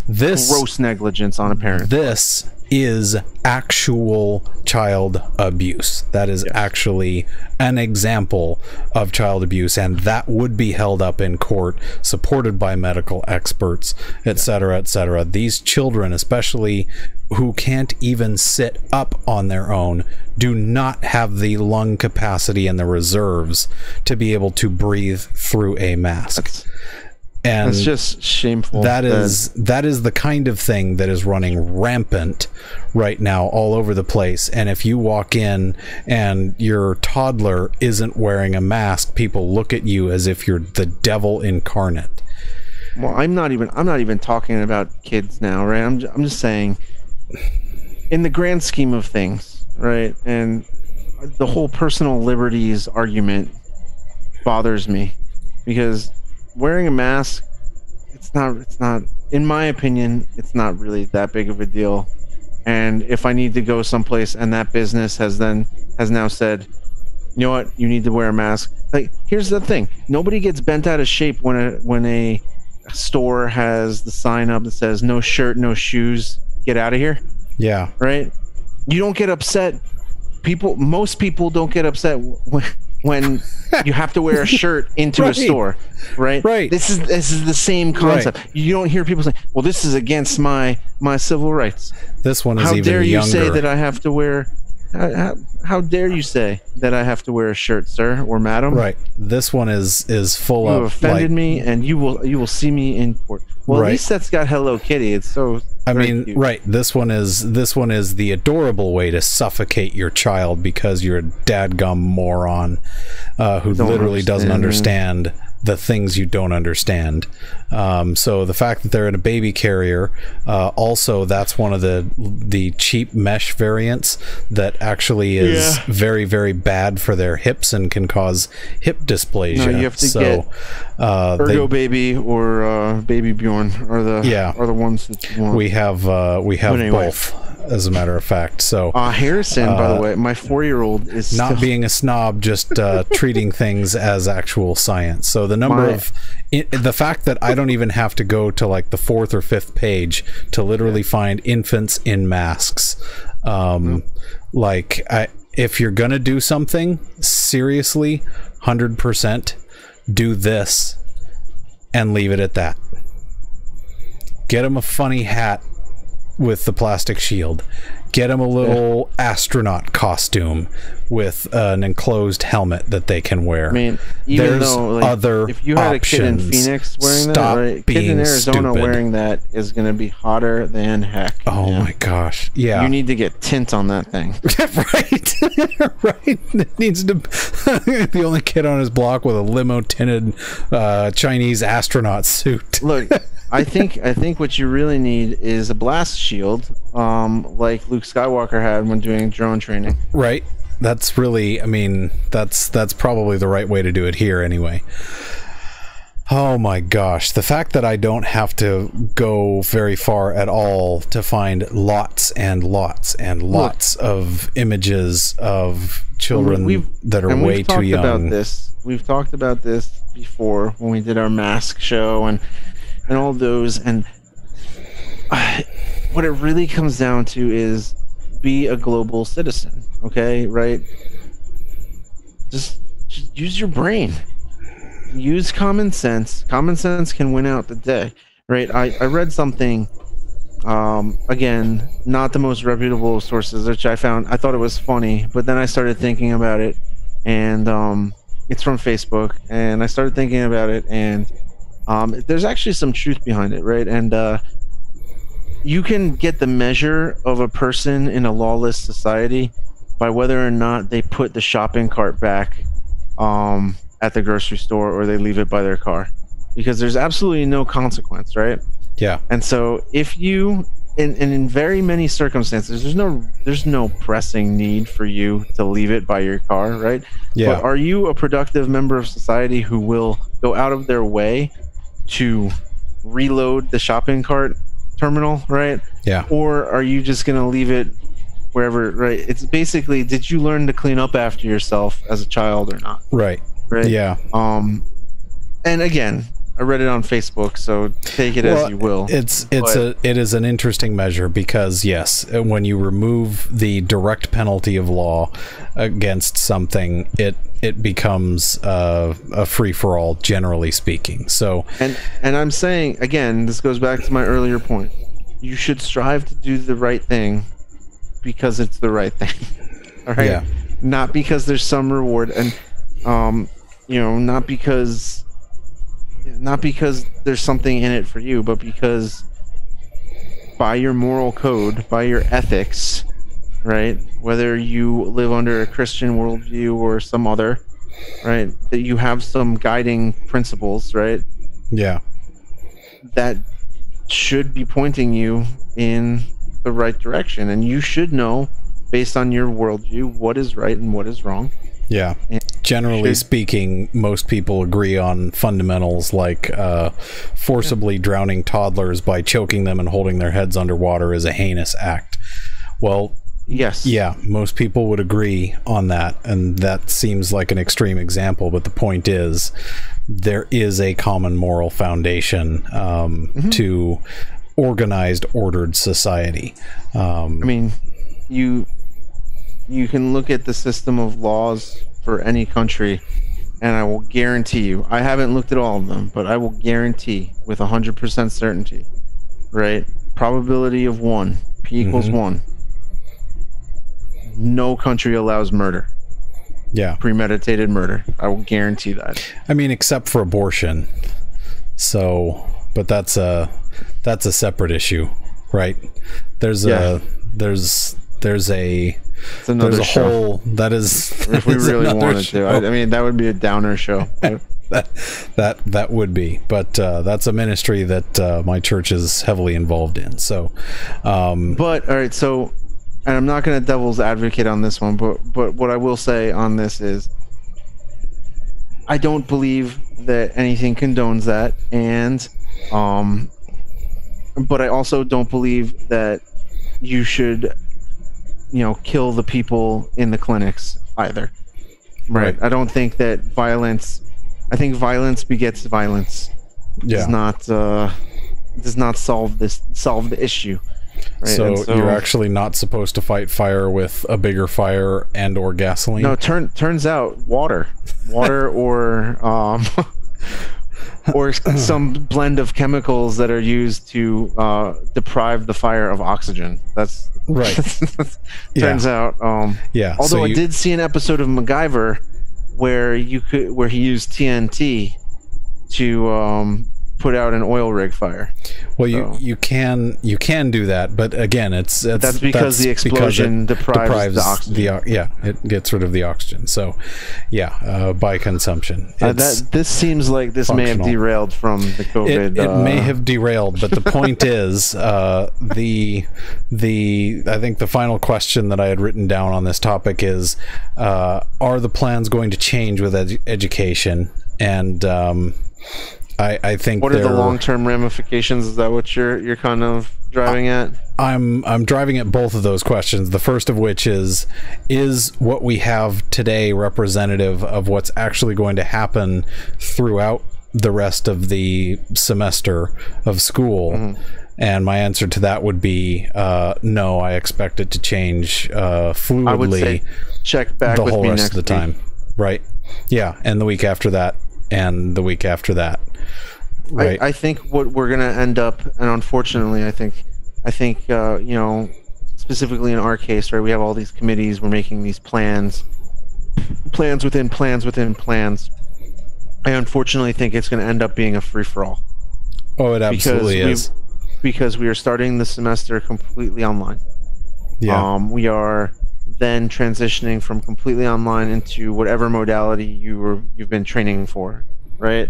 this gross negligence on a parent. This is actual child abuse. That is actually an example of child abuse, and that would be held up in court, supported by medical experts, etc., etc. These children, especially who can't even sit up on their own, do not have the lung capacity and the reserves to be able to breathe through a mask. And it's just shameful. That is the kind of thing that is running rampant right now all over the place. And if you walk in and your toddler isn't wearing a mask, people look at you as if you're the devil incarnate. Well, I'm not even talking about kids now, right? I'm just saying, in the grand scheme of things, right? And the whole personal liberties argument bothers me, because wearing a mask, it's not, in my opinion, it's not really that big of a deal. And if I need to go someplace and that business has now said, you know what, you need to wear a mask. Like, here's the thing. Nobody gets bent out of shape when a store has the sign up that says no shirt, no shoes, get out of here. Yeah. Right? You don't get upset. Most people don't get upset when you have to wear a shirt into a store, right? Right. This is the same concept. Right. You don't hear people say, "Well, this is against my civil rights." This one is how even dare you younger. say that I have to wear? How dare you say that I have to wear a shirt, sir or madam? Right. This one is full of. You offended me, and you will see me in court. Well, at least that's got Hello Kitty. It's so. I mean, cute. right. This one is the adorable way to suffocate your child because you're a dadgum moron who literally doesn't understand the things you don't understand. So the fact that they're in a baby carrier, also that's one of the cheap mesh variants that actually is very, very bad for their hips and can cause hip dysplasia. No, you have to get Ergo Baby or Baby Bjorn are the ones that you want. We have both, as a matter of fact. So Harrison, by the way, my 4-year-old is not being a snob, just treating things as actual science. So the fact that I don't even have to go to like the 4th or 5th page to literally find infants in masks. If you're gonna do something seriously, 100%, do this and leave it at that. Get him a funny hat with the plastic shield. Get him a little astronaut costume with an enclosed helmet that they can wear. I mean, even though other if you had a kid in Phoenix wearing that, right? Kid in Arizona wearing that is going to be hotter than heck. Oh my gosh! Yeah, you need to get tint on that thing. Right. It needs to. The only kid on his block with a limo tinted Chinese astronaut suit. Look. I think what you really need is a blast shield, like Luke Skywalker had when doing drone training. Right. That's really, I mean, that's probably the right way to do it here anyway. Oh my gosh, the fact that I don't have to go very far at all to find lots and lots and lots of images of children that are way too young. We've talked about this before when we did our mask show and all those, and what it really comes down to is be a global citizen, okay? Right? Just use your brain. Use common sense. Common sense can win out the day, right? I read something, again, not the most reputable sources, which I thought it was funny, but then I started thinking about it, and it's from Facebook, and I started thinking about it, and there's actually some truth behind it, right? And you can get the measure of a person in a lawless society by whether or not they put the shopping cart back at the grocery store or they leave it by their car, because there's absolutely no consequence, right? Yeah. And so if you, in very many circumstances, there's no pressing need for you to leave it by your car, right? Yeah. But are you a productive member of society who will go out of their way to reload the shopping cart terminal, right? Yeah. Or are you just going to leave it wherever, right? It's basically, did you learn to clean up after yourself as a child or not? Right. Right. Yeah. And again, I read it on Facebook, so take it as you will. It is an interesting measure because yes, when you remove the direct penalty of law against something, it becomes a free for all, generally speaking. So and I'm saying again, this goes back to my earlier point. You should strive to do the right thing because it's the right thing. All right. Yeah. Not because there's some reward, and not because there's something in it for you, but because by your moral code, by your ethics, right? Whether you live under a Christian worldview or some other, right? That you have some guiding principles, right? Yeah. That should be pointing you in the right direction, and you should know, based on your worldview, what is right and what is wrong. Yeah. Generally speaking, most people agree on fundamentals like forcibly drowning toddlers by choking them and holding their heads underwater is a heinous act. Well, yes. Yeah, most people would agree on that, and that seems like an extreme example, but the point is there is a common moral foundation to organized, ordered society. I mean, you can look at the system of laws for any country, and I will guarantee you, I haven't looked at all of them, but I will guarantee with 100% certainty, right? Probability of 1, P equals 1. No country allows murder. Yeah. Premeditated murder. I will guarantee that. I mean, except for abortion. So, but that's a separate issue, right? There's a whole that is if we really wanted to. I mean, that would be a downer show. that would be, but that's a ministry that my church is heavily involved in. So, but all right, so, and I'm not going to devil's advocate on this one, but what I will say on this is, I don't believe that anything condones that, and but I also don't believe that you should, kill the people in the clinics either. Right. I don't think that I think violence begets violence. Yeah. Does not solve the issue. Right? So you're actually not supposed to fight fire with a bigger fire and or gasoline? No, turns out water or or some blend of chemicals that are used to deprive the fire of oxygen. That's right. Turns out. Yeah. Although I did see an episode of MacGyver where he used TNT to put out an oil rig fire. Well, you can do that, but again, that's because the explosion deprives the oxygen. It gets rid of the oxygen. So, by consumption. This seems like this may have derailed from the COVID. It may have derailed, but the point is, I think the final question that I had written down on this topic is, are the plans going to change with education? And I think what are the long-term ramifications? Is that what you're kind of driving at? I'm driving at both of those questions. The first of which is what we have today representative of what's actually going to happen throughout the rest of the semester of school? Mm-hmm. And my answer to that would be no. I expect it to change fluidly. I would say check back the with whole me rest next of the time. Right? Yeah, and the week after that, and the week after that. Right. I think what we're gonna end up, and unfortunately, I think, specifically in our case, right, we have all these committees. We're making these plans within plans within plans. I unfortunately think it's going to end up being a free for all. Oh, it absolutely is. Because we are starting the semester completely online. Yeah. We are then transitioning from completely online into whatever modality you've been training for, right?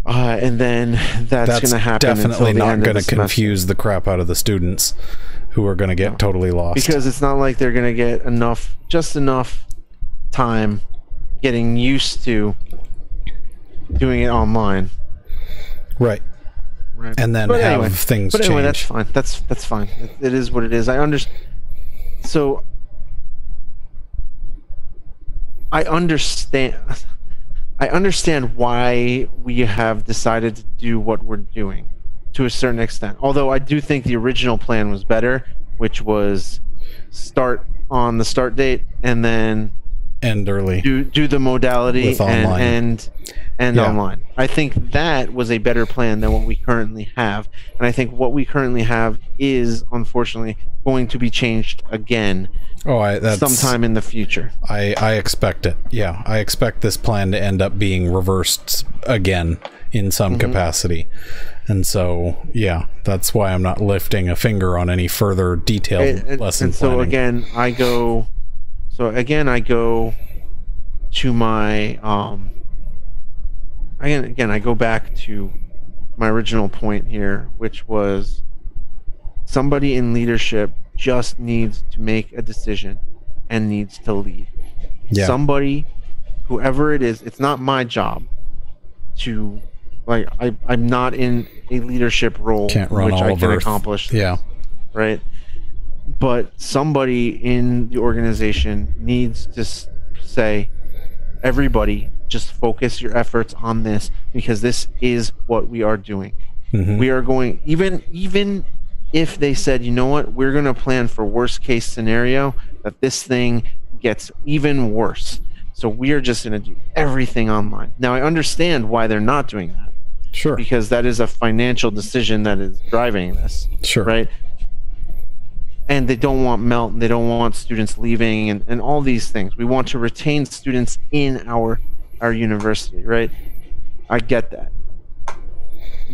And then that's going to happen. Definitely not going to confuse the the crap out of the students who are going to get totally lost. Because it's not like they're going to get just enough time getting used to doing it online. Right. Right. And then but have anyway, things but anyway, change. that's fine. That's fine. It is what it is. I understand. So I understand. I understand why we have decided to do what we're doing to a certain extent. Although I do think the original plan was better, which was start on the start date and then End early. do the modality With online. and Yeah. online. I think that was a better plan than what we currently have. And I think what we currently have is unfortunately going to be changed again That's sometime in the future. I expect it. Yeah, I expect this plan to end up being reversed again in some capacity. And so, yeah, that's why I'm not lifting a finger on any further detailed lesson And so planning. again, I go to my I go back to my original point here, which was somebody in leadership just needs to make a decision and needs to lead. Yeah. Somebody, whoever it is, it's not my job to, like, I'm not in a leadership role Can't in run which all I of can Earth. accomplish this, Yeah. right? But somebody in the organization needs to say, everybody, just focus your efforts on this, because this is what we are doing. Mhm. We are going, even if they said, you know what, we're going to plan for worst case scenario, that this thing gets even worse. So we are just going to do everything online. Now, I understand why they're not doing that, Sure. because that is a financial decision that is driving this, Sure. right? And they don't want melt, and they don't want students leaving, and all these things. We want to retain students in our university, right? I get that.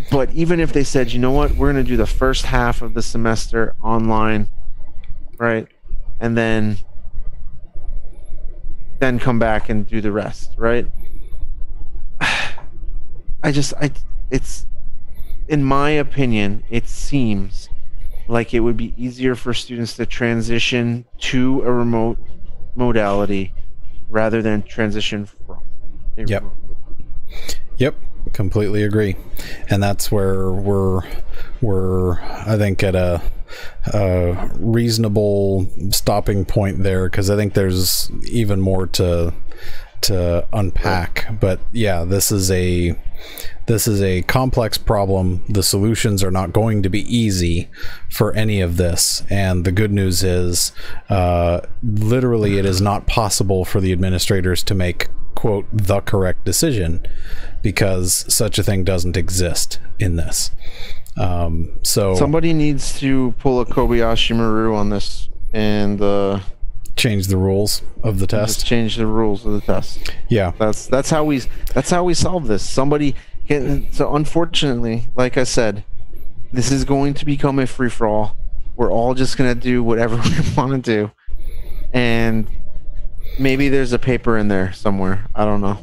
But even if they said, you know what, we're going to do the first half of the semester online, right? And then come back and do the rest, right? It's, in my opinion, it seems like it would be easier for students to transition to a remote modality rather than transition from a Yep. remote. Yep, completely agree. And that's where we're I think at a reasonable stopping point there, because I think there's even more to unpack. But yeah, this is a complex problem. The solutions are not going to be easy for any of this. And the good news is, literally, it is not possible for the administrators to make, quote, the correct decision, because such a thing doesn't exist in this. So Somebody needs to pull a Kobayashi Maru on this and change the rules of the just test. change the rules of the test. Yeah. That's how we solve this. Somebody can. So unfortunately, like I said, this is going to become a free for all. We're all just gonna do whatever we want to do, and maybe there's a paper in there somewhere. I don't know.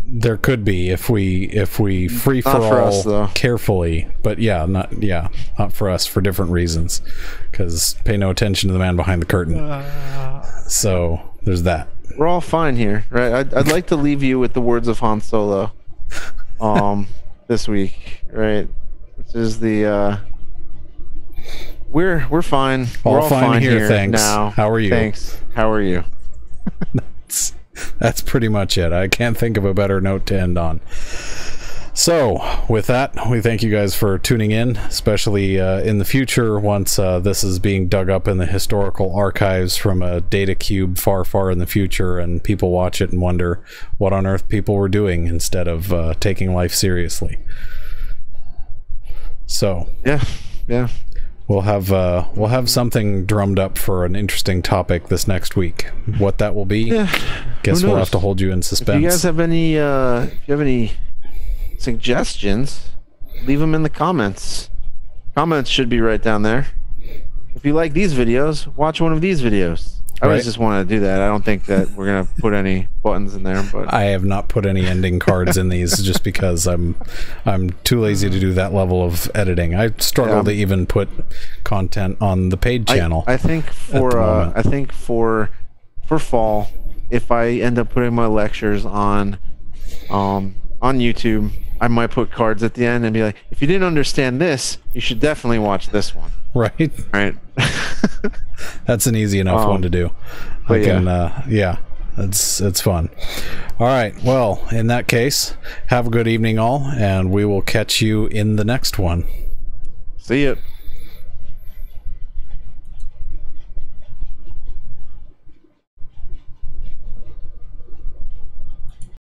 There could be if we free for Not for all us, though. carefully, but not for us, for different reasons, because pay no attention to the man behind the curtain. So there's that. We're all fine here, right? I'd like to leave you with the words of Han Solo, this week, right? Which is the we're fine. We're all fine fine here, thanks. now. How are you? Thanks. How are you? That's pretty much it. I can't think of a better note to end on. So with that, we thank you guys for tuning in, especially in the future, once this is being dug up in the historical archives from a data cube far, far in the future, and people watch it and wonder what on earth people were doing instead of taking life seriously. So Yeah. we'll have something drummed up for an interesting topic this next week. What that will be, guess Who we'll knows? have to hold you in suspense. If you guys have any, if you have any suggestions, leave them in the comments. Comments should be right down there. If you like these videos, watch one of these videos. I always Right. just want to do that. I don't think that we're gonna put any buttons in there, but I have not put any ending cards in these just because I'm too lazy to do that level of editing. I struggle to even put content on the paid channel. I think the moment. I think for fall, if I end up putting my lectures on YouTube, I might put cards at the end and be like, if you didn't understand this, you should definitely watch this one. Right. Right. That's an easy enough one to do. I can, yeah, it's fun. All right. Well, in that case, have a good evening all, and we will catch you in the next one. See ya.